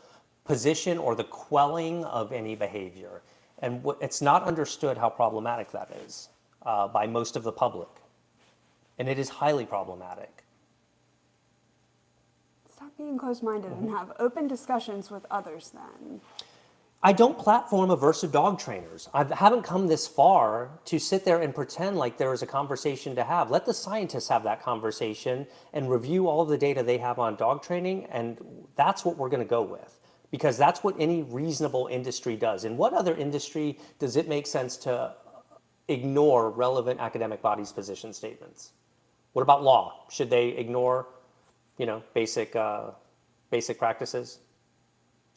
position or the quelling of any behavior. And it's not understood how problematic that is by most of the public. And it is highly problematic. Stop being closed-minded and have open discussions with others then. I don't platform aversive dog trainers. I haven't come this far to sit there and pretend like there is a conversation to have. Let the scientists have that conversation and review all of the data they have on dog training, and that's what we're going to go with, because that's what any reasonable industry does. In what other industry does it make sense to ignore relevant academic bodies' position statements? What about law? Should they ignore, basic practices?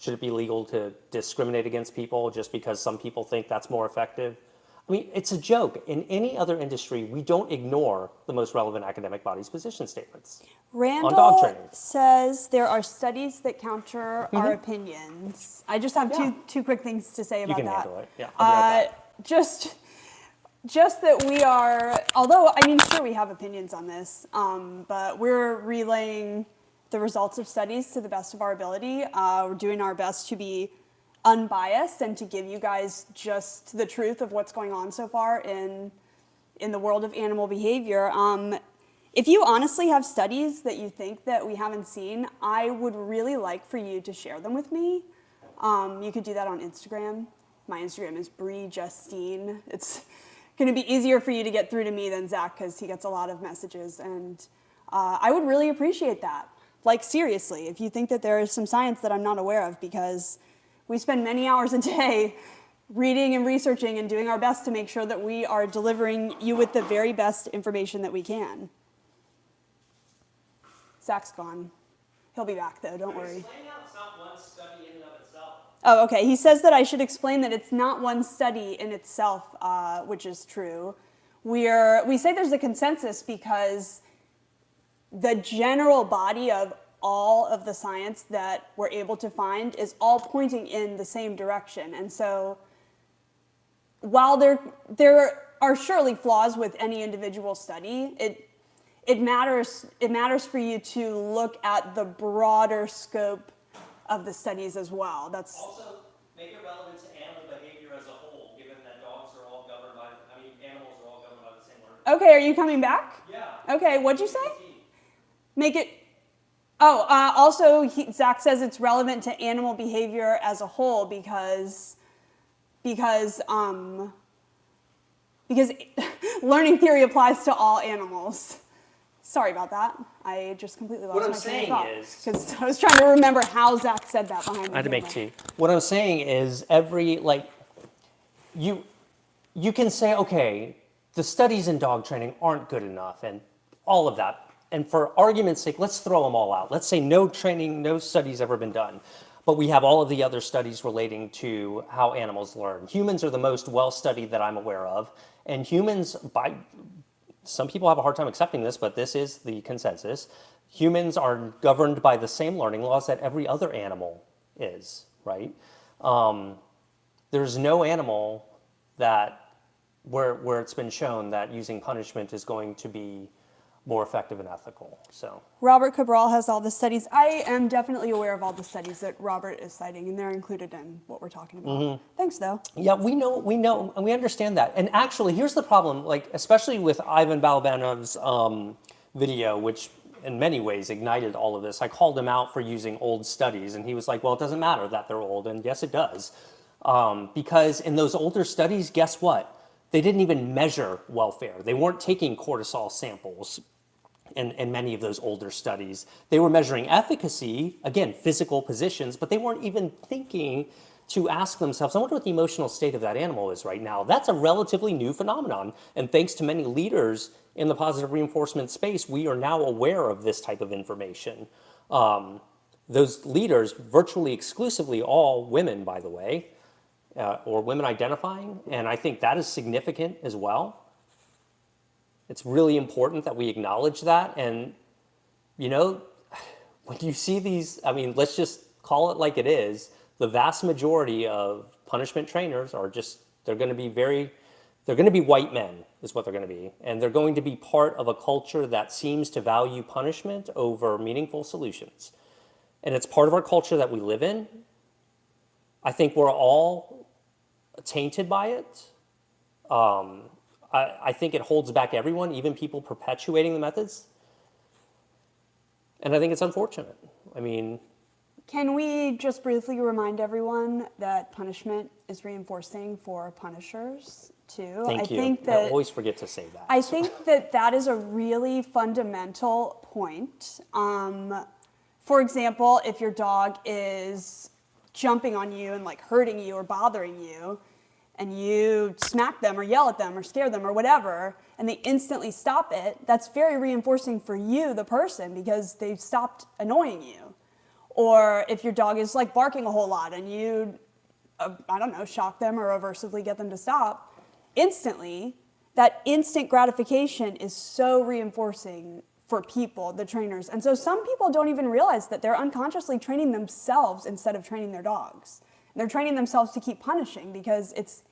Should it be legal to discriminate against people just because some people think that's more effective? I mean, it's a joke. In any other industry, we don't ignore the most relevant academic bodies' position statements on dog training. Randall says there are studies that counter our opinions. I just have two quick things to say about that. You can handle it. Yeah, I'll be right back. Just that we are, although, I mean, sure, we have opinions on this, but we're relaying the results of studies to the best of our ability. We're doing our best to be unbiased and to give you guys just the truth of what's going on so far in the world of animal behavior. If you honestly have studies that you think that we haven't seen, I would really like for you to share them with me. You could do that on Instagram. My Instagram is Brie Justine. It's going to be easier for you to get through to me than Zach because he gets a lot of messages, and I would really appreciate that. Like, seriously, if you think that there is some science that I'm not aware of, because we spend many hours a day reading and researching and doing our best to make sure that we are delivering you with the very best information that we can. Zach's gone. He'll be back, though, don't worry. Explain how it's not one study in and of itself. Oh, okay. He says that I should explain that it's not one study in itself, which is true. We say there's a consensus because the general body of all of the science that we're able to find is all pointing in the same direction. And so while there are surely flaws with any individual study, it matters for you to look at the broader scope of the studies as well. That's also make it relevant to animal behavior as a whole, given that animals are all governed by the same learning. Okay, are you coming back? Yeah. Okay, what'd you say? Make it. Oh, also, Zach says it's relevant to animal behavior as a whole because learning theory applies to all animals. Sorry about that. I just completely lost my train of thought. What I'm saying is, because I was trying to remember how Zach said that behind me. I had to make tea. What I'm saying is you can say, okay, the studies in dog training aren't good enough and all of that. And for argument's sake, let's throw them all out. Let's say no studies ever been done. But we have all of the other studies relating to how animals learn. Humans are the most well-studied that I'm aware of. And humans, some people have a hard time accepting this, but this is the consensus. Humans are governed by the same learning laws that every other animal is, right? There's no animal that where it's been shown that using punishment is going to be more effective and ethical. So Robert Cabral has all the studies. I am definitely aware of all the studies that Robert is citing, and they're included in what we're talking about. Thanks, though. yeah, we know, and we understand that. And actually, here's the problem, like, especially with Ivan Balabanov's video, which in many ways ignited all of this. I called him out for using old studies, and he was like, well, it doesn't matter that they're old. And yes, it does. Because in those older studies, guess what? They didn't even measure welfare. They weren't taking cortisol samples in many of those older studies. They were measuring efficacy, again, physical positions, but they weren't even thinking to ask themselves, I wonder what the emotional state of that animal is right now. That's a relatively new phenomenon. And thanks to many leaders in the positive reinforcement space, we are now aware of this type of information. Those leaders, virtually exclusively all women, by the way, or women identifying, and I think that is significant as well. It's really important that we acknowledge that. And, you know, when you see these, I mean, let's just call it like it is, the vast majority of punishment trainers are just, they're going to be white men, is what they're going to be. And they're going to be part of a culture that seems to value punishment over meaningful solutions. And it's part of our culture that we live in. I think we're all tainted by it. I think it holds back everyone, even people perpetuating the methods. And I think it's unfortunate. I mean, Can we just briefly remind everyone that punishment is reinforcing for punishers, too? thank you. Think I that always forget to say that. I think that that is a really fundamental point. For example, if your dog is jumping on you and like hurting you or bothering you, and you smack them or yell at them or scare them or whatever, and they instantly stop it, that's very reinforcing for you, the person, because they've stopped annoying you. Or if your dog is like barking a whole lot and you, I don't know, shock them or aversively get them to stop, instantly, that instant gratification is so reinforcing for people, the trainers. And so some people don't even realize that they're unconsciously training themselves instead of training their dogs. And they're training themselves to keep punishing because it's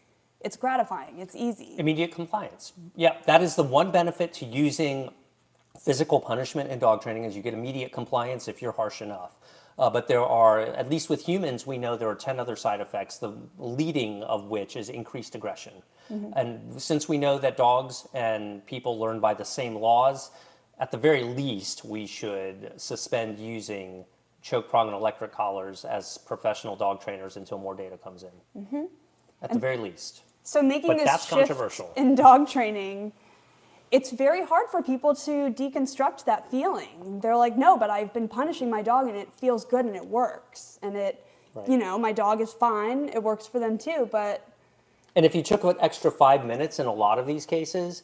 gratifying, it's easy. Immediate compliance. Yeah, that is the one benefit to using physical punishment in dog training is you get immediate compliance if you're harsh enough. But there are, at least with humans, we know there are 10 other side effects, the leading of which is increased aggression. And since we know that dogs and people learn by the same laws, at the very least, we should suspend using choke prong and electric collars as professional dog trainers until more data comes in. At the very least. So making But this that's shift controversial. in dog training, it's very hard for people to deconstruct that feeling. They're like, no, but I've been punishing my dog and it feels good and it works. And it, Right. you know, my dog is fine. It works for them too, but And if you took an extra 5 minutes in a lot of these cases,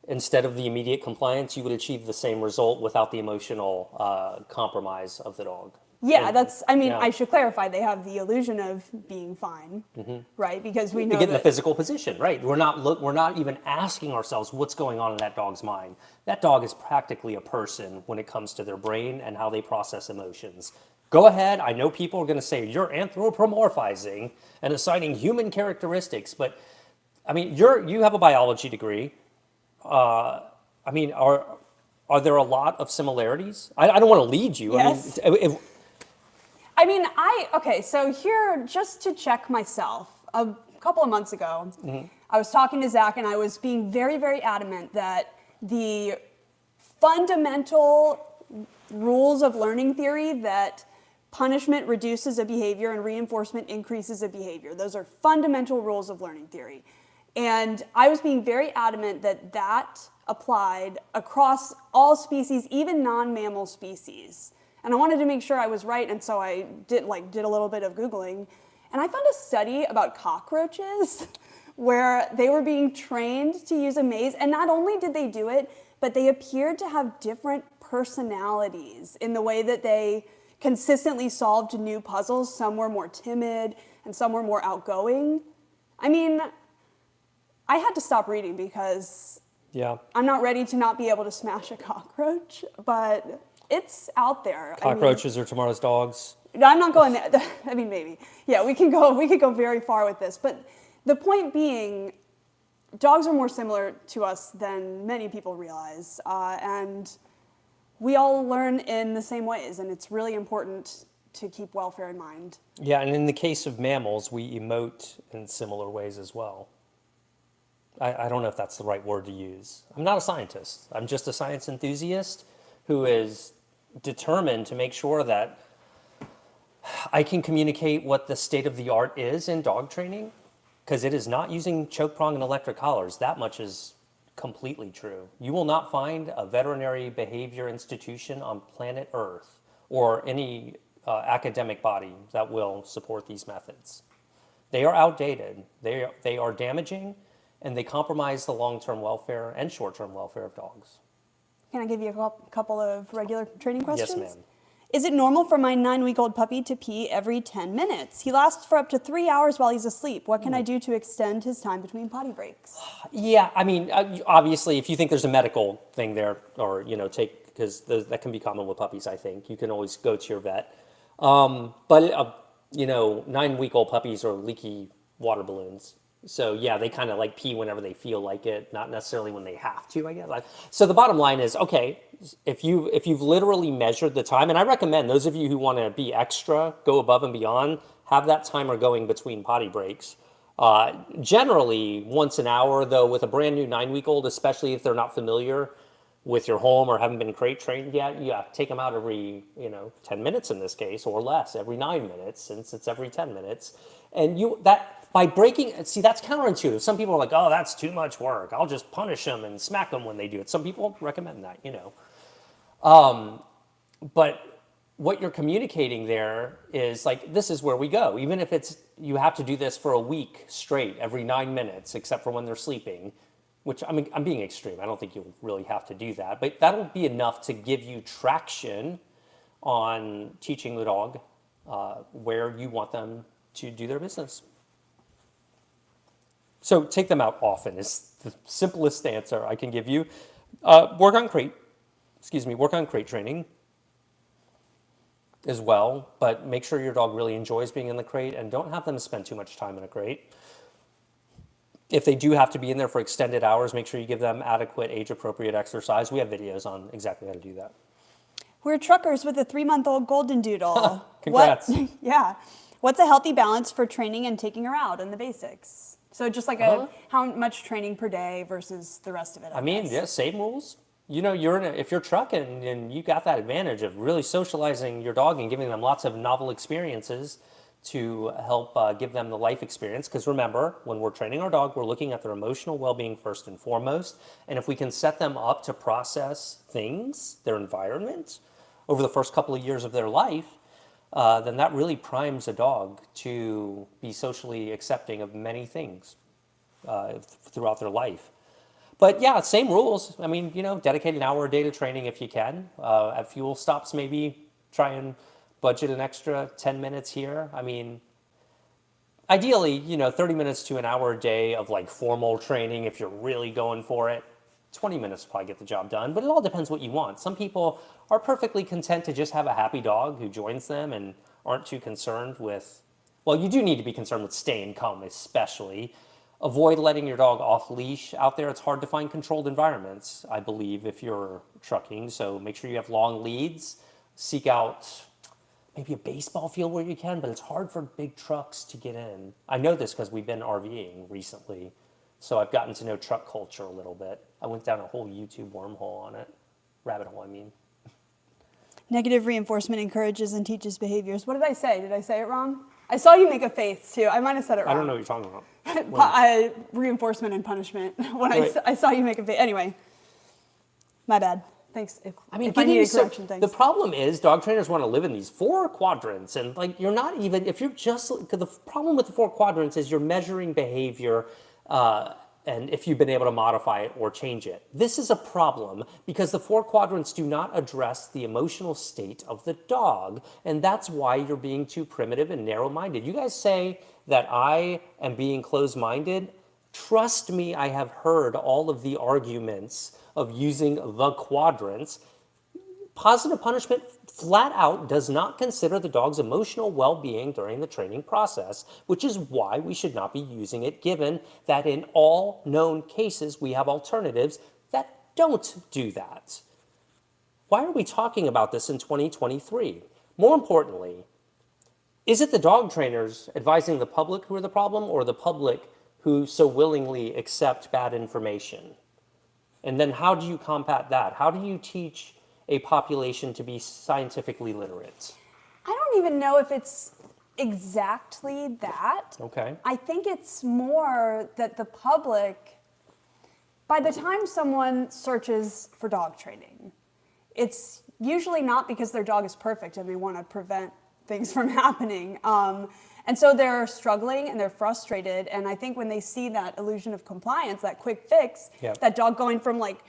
instead of the immediate compliance, you would achieve the same result without the emotional compromise of the dog. yeah, And- that's, I mean, yeah. I should clarify, they have the illusion of being fine, right? Because we To know get in the that, physical position, right? We're not even asking ourselves what's going on in that dog's mind. That dog is practically a person when it comes to their brain and how they process emotions. Go ahead. I know people are going to say you're anthropomorphizing and assigning human characteristics, but I mean, you have a biology degree. I mean, are there a lot of similarities? I don't want to lead you. Yes. I mean, okay, so here, just to check myself, a couple of months ago, I was talking to Zach and I was being very, very adamant that the fundamental rules of learning theory that punishment reduces a behavior and reinforcement increases a behavior. Those are fundamental rules of learning theory. And I was being very adamant that that applied across all species, even non-mammal species. And I wanted to make sure I was right, and so I did a little bit of Googling. And I found a study about cockroaches where they were being trained to use a maze. And not only did they do it, but they appeared to have different personalities in the way that they consistently solved new puzzles. Some were more timid, and some were more outgoing. I mean, I had to stop reading because yeah. I'm not ready to not be able to smash a cockroach, but it's out there. Cockroaches are tomorrow's dogs. I'm not going there. I mean, maybe. Yeah, we could go very far with this. But the point being, dogs are more similar to us than many people realize, and we all learn in the same ways, and it's really important to keep welfare in mind. Yeah, and in the case of mammals, we emote in similar ways as well. I don't know if that's the right word to use. I'm not a scientist. I'm just a science enthusiast who is determined to make sure that I can communicate what the state of the art is in dog training, because it is not using choke prong and electric collars. That much is completely true. You will not find a veterinary behavior institution on planet Earth or any academic body that will support these methods. They are outdated. They are damaging, and they compromise the long-term welfare and short-term welfare of dogs. Can I give you a couple of regular training questions? Yes, ma'am. Is it normal for my 9-week-old puppy to pee every 10 minutes? He lasts for up to 3 hours while he's asleep. What can I do to extend his time between potty breaks? Yeah, I mean, obviously, if you think there's a medical thing there, or, because that can be common with puppies, I think, you can always go to your vet. But 9-week-old puppies are leaky water balloons. So yeah, they kind of like pee whenever they feel like it, not necessarily when they have to, I guess. So the bottom line is, okay, if you've literally measured the time, and I recommend those of you who want to be extra, go above and beyond, have that timer going between potty breaks. Generally once an hour, though, with a brand new 9-week-old, especially if they're not familiar with your home or haven't been crate trained yet, yeah, take them out every 10 minutes in this case, or less, every 9 minutes, since it's every 10 minutes. And by breaking, see, that's counterintuitive. Some people are like, oh, that's too much work. I'll just punish them and smack them when they do it. Some people recommend that, But what you're communicating there is like, this is where we go. Even if you have to do this for a week straight, every 9 minutes, except for when they're sleeping, which I'm being extreme. I don't think you'll really have to do that. But that'll be enough to give you traction on teaching the dog where you want them to do their business. So take them out often is the simplest answer I can give you. Work on crate training as well, but make sure your dog really enjoys being in the crate and don't have them spend too much time in a crate. If they do have to be in there for extended hours, make sure you give them adequate age-appropriate exercise. We have videos on exactly how to do that. We're truckers with a 3-month-old golden doodle. Congrats. Yeah. What's a healthy balance for training and taking her out and the basics? So just like how much training per day versus the rest of it, I mean, guess. yeah, same rules. If you're trucking and you got that advantage of really socializing your dog and giving them lots of novel experiences to help give them the life experience. Because remember, when we're training our dog, we're looking at their emotional well-being first and foremost. And if we can set them up to process things, their environment, over the first couple of years of their life, then that really primes a dog to be socially accepting of many things throughout their life. But yeah, same rules. I mean, dedicate an hour a day to training if you can. At fuel stops, maybe try and budget an extra 10 minutes here. I mean, ideally, 30 minutes to an hour a day of like formal training if you're really going for it. 20 minutes will probably get the job done, but it all depends what you want. Some people are perfectly content to just have a happy dog who joins them and aren't too concerned with, well, you do need to be concerned with stay and come, especially. Avoid letting your dog off leash out there. It's hard to find controlled environments, I believe, if you're trucking. So make sure you have long leads. Seek out maybe a baseball field where you can, but it's hard for big trucks to get in. I know this because we've been RVing recently. So I've gotten to know truck culture a little bit. I went down a whole YouTube wormhole on it. Rabbit hole, I mean. Negative reinforcement encourages and teaches behaviors. What did I say? Did I say it wrong? I saw you make a face, too. I might have said it wrong. I don't know what you're talking about. Reinforcement and punishment. When Right. I saw you make a face. Anyway, my bad. Thanks. If I needed correction, thanks. The problem is dog trainers want to live in these 4 quadrants. And like you're not even, if you're just, because the problem with the 4 quadrants is you're measuring behavior and if you've been able to modify it or change it. This is a problem because the 4 quadrants do not address the emotional state of the dog. And that's why you're being too primitive and narrow-minded. You guys say that I am being closed-minded. Trust me, I have heard all of the arguments of using the quadrants. Positive punishment flat out does not consider the dog's emotional well-being during the training process, which is why we should not be using it, given that in all known cases we have alternatives that don't do that. Why are we talking about this in 2023? More importantly, is it the dog trainers advising the public who are the problem, or the public who so willingly accept bad information? And then how do you combat that? How do you teach a population to be scientifically literate? I don't even know if it's exactly that. Okay. I think it's more that the public, by the time someone searches for dog training, it's usually not because their dog is perfect and they want to prevent things from happening. And so they're struggling and they're frustrated. And I think when they see that illusion of compliance, that quick fix, Yep. that dog going from like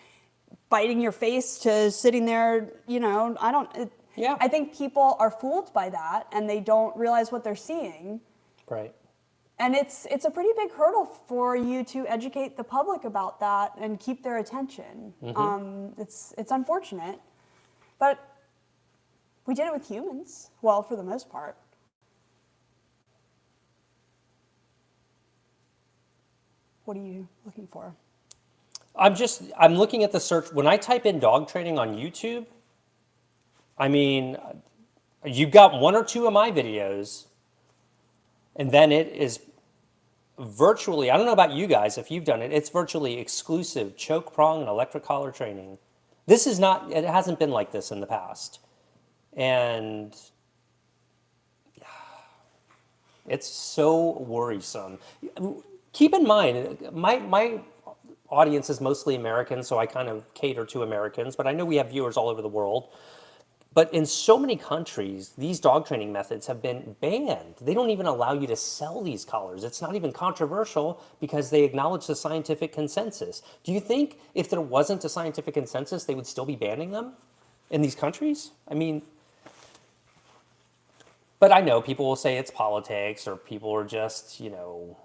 biting your face to sitting there, I think people are fooled by that and they don't realize what they're seeing. Right. And it's a pretty big hurdle for you to educate the public about that and keep their attention. It's unfortunate, but we did it with humans, well, for the most part. What are you looking for? I'm looking at the search. When I type in dog training on YouTube, I mean, you've got one or two of my videos, and then it is virtually, I don't know about you guys, if you've done it, it's virtually exclusive choke prong and electric collar training. This is not, it hasn't been like this in the past. And it's so worrisome. Keep in mind, my audience is mostly American, so I kind of cater to Americans, but I know we have viewers all over the world. But in so many countries, these dog training methods have been banned. They don't even allow you to sell these collars. It's not even controversial because they acknowledge the scientific consensus. Do you think if there wasn't a scientific consensus, they would still be banning them in these countries? I mean, but I know people will say it's politics or people are just,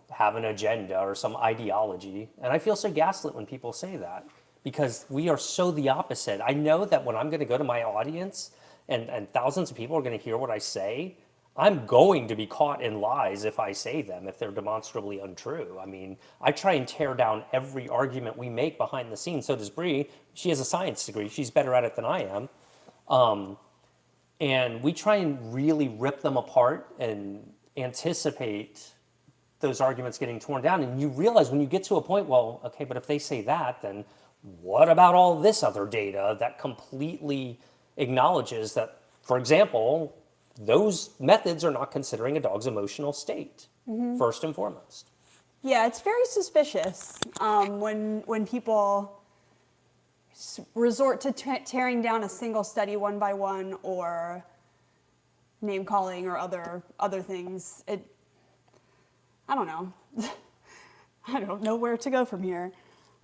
have an agenda or some ideology. And I feel so gaslit when people say that because we are so the opposite. I know that when I'm going to go to my audience and thousands of people are going to hear what I say, I'm going to be caught in lies if I say them, if they're demonstrably untrue. I mean, I try and tear down every argument we make behind the scenes. So does Bree. She has a science degree. She's better at it than I am. And we try and really rip them apart and anticipate those arguments getting torn down. And you realize when you get to a point, well, okay, but if they say that, then what about all this other data that completely acknowledges that, for example, those methods are not considering a dog's emotional state, first and foremost. Yeah, it's very suspicious when people resort to tearing down a single study one by one or name calling or other things. I don't know. I don't know where to go from here.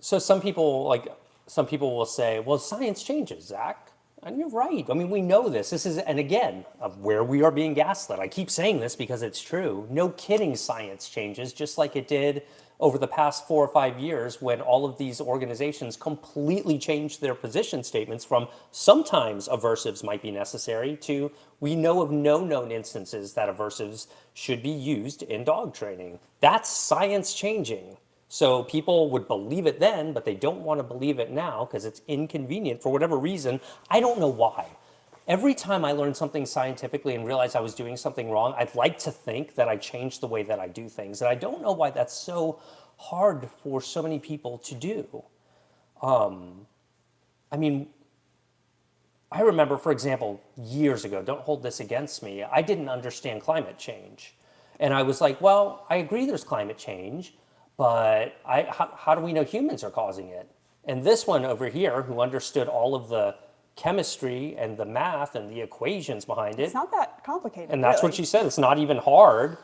So some people will say, well, science changes, Zach. And you're right. I mean, we know this. This is, and again, of where we are being gaslit. I keep saying this because it's true. No kidding, science changes, just like it did over the past 4 or 5 years when all of these organizations completely changed their position statements from sometimes aversives might be necessary to we know of no known instances that aversives should be used in dog training. That's science changing. So people would believe it then, but they don't want to believe it now because it's inconvenient for whatever reason. I don't know why. Every time I learn something scientifically and realize I was doing something wrong, I'd like to think that I changed the way that I do things. And I don't know why that's so hard for so many people to do. I mean, I remember, for example, years ago, don't hold this against me, I didn't understand climate change. And I was like, well, I agree there's climate change, but how do we know humans are causing it? And this one over here, who understood all of the chemistry and the math and the equations behind it. It's not that complicated. And that's really. what she said. It's not even hard.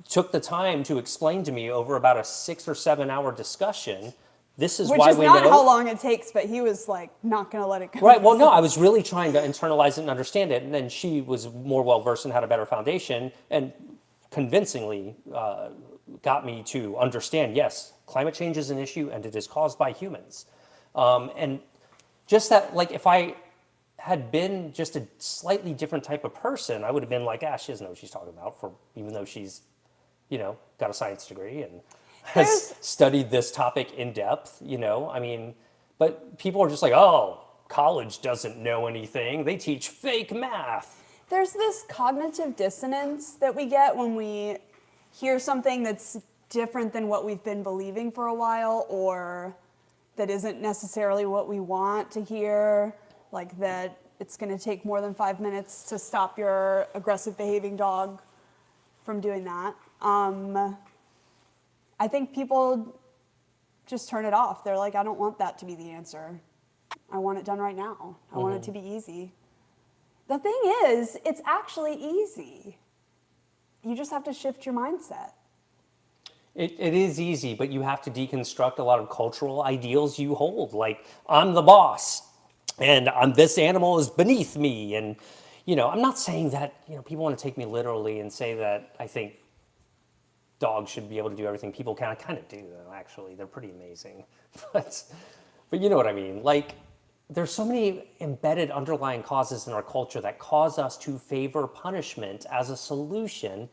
Took the time to explain to me over about a 6 or 7 hour discussion. This is Which why is we not know. how long it takes, but he was like not going to let it go. Right. Well, no, I was really trying to internalize it and understand it. And then she was more well versed and had a better foundation and convincingly got me to understand, yes, climate change is an issue and it is caused by humans. And just that, like, if I had been just a slightly different type of person, I would have been like, she doesn't know what she's talking about, for even though she's, got a science degree and has studied this topic in depth, I mean, but people are just like, oh, college doesn't know anything. They teach fake math. There's this cognitive dissonance that we get when we hear something that's different than what we've been believing for a while, or that isn't necessarily what we want to hear, like that it's going to take more than 5 minutes to stop your aggressive behaving dog from doing that. I think people just turn it off. They're like, I don't want that to be the answer. I want it done right now. I want it to be easy. The thing is, it's actually easy. You just have to shift your mindset. It is easy, but you have to deconstruct a lot of cultural ideals you hold. Like, I'm the boss, and this animal is beneath me. And, I'm not saying that, people want to take me literally and say that I think dogs should be able to do everything people can. I kind of do, though, actually. They're pretty amazing. But you know what I mean. Like, there's so many embedded underlying causes in our culture that cause us to favor punishment as a solution,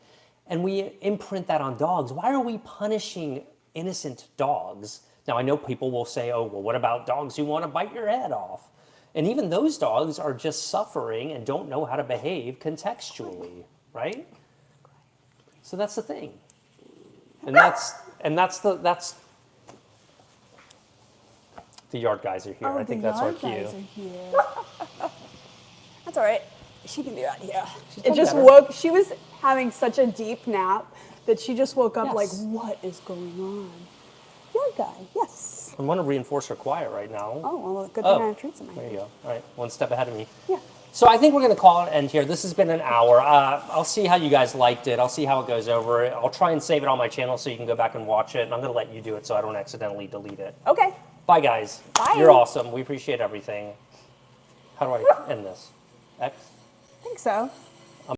and we imprint that on dogs. Why are we punishing innocent dogs? Now, I know people will say, oh, well, what about dogs who want to bite your head off? And even those dogs are just suffering and don't know how to behave contextually, right? So that's the thing. And that's the yard guys are here. I think that's our cue. Guys are here. That's all right. She can do that. Yeah. It just woke. She was having such a deep nap that she just woke up like, what is going on? Yard guy. Yes. I want to reinforce her quiet right now. Oh, well, good thing I have treats in my There hand. you go. All right, one step ahead of me. Yeah. So I think we're going to call it an end here. This has been an hour. I'll see how you guys liked it. I'll see how it goes over. I'll try and save it on my channel so you can go back and watch it. And I'm going to let you do it so I don't accidentally delete it. Okay. Bye, guys. Bye. You're awesome. We appreciate everything. How do I end this? X? I think so.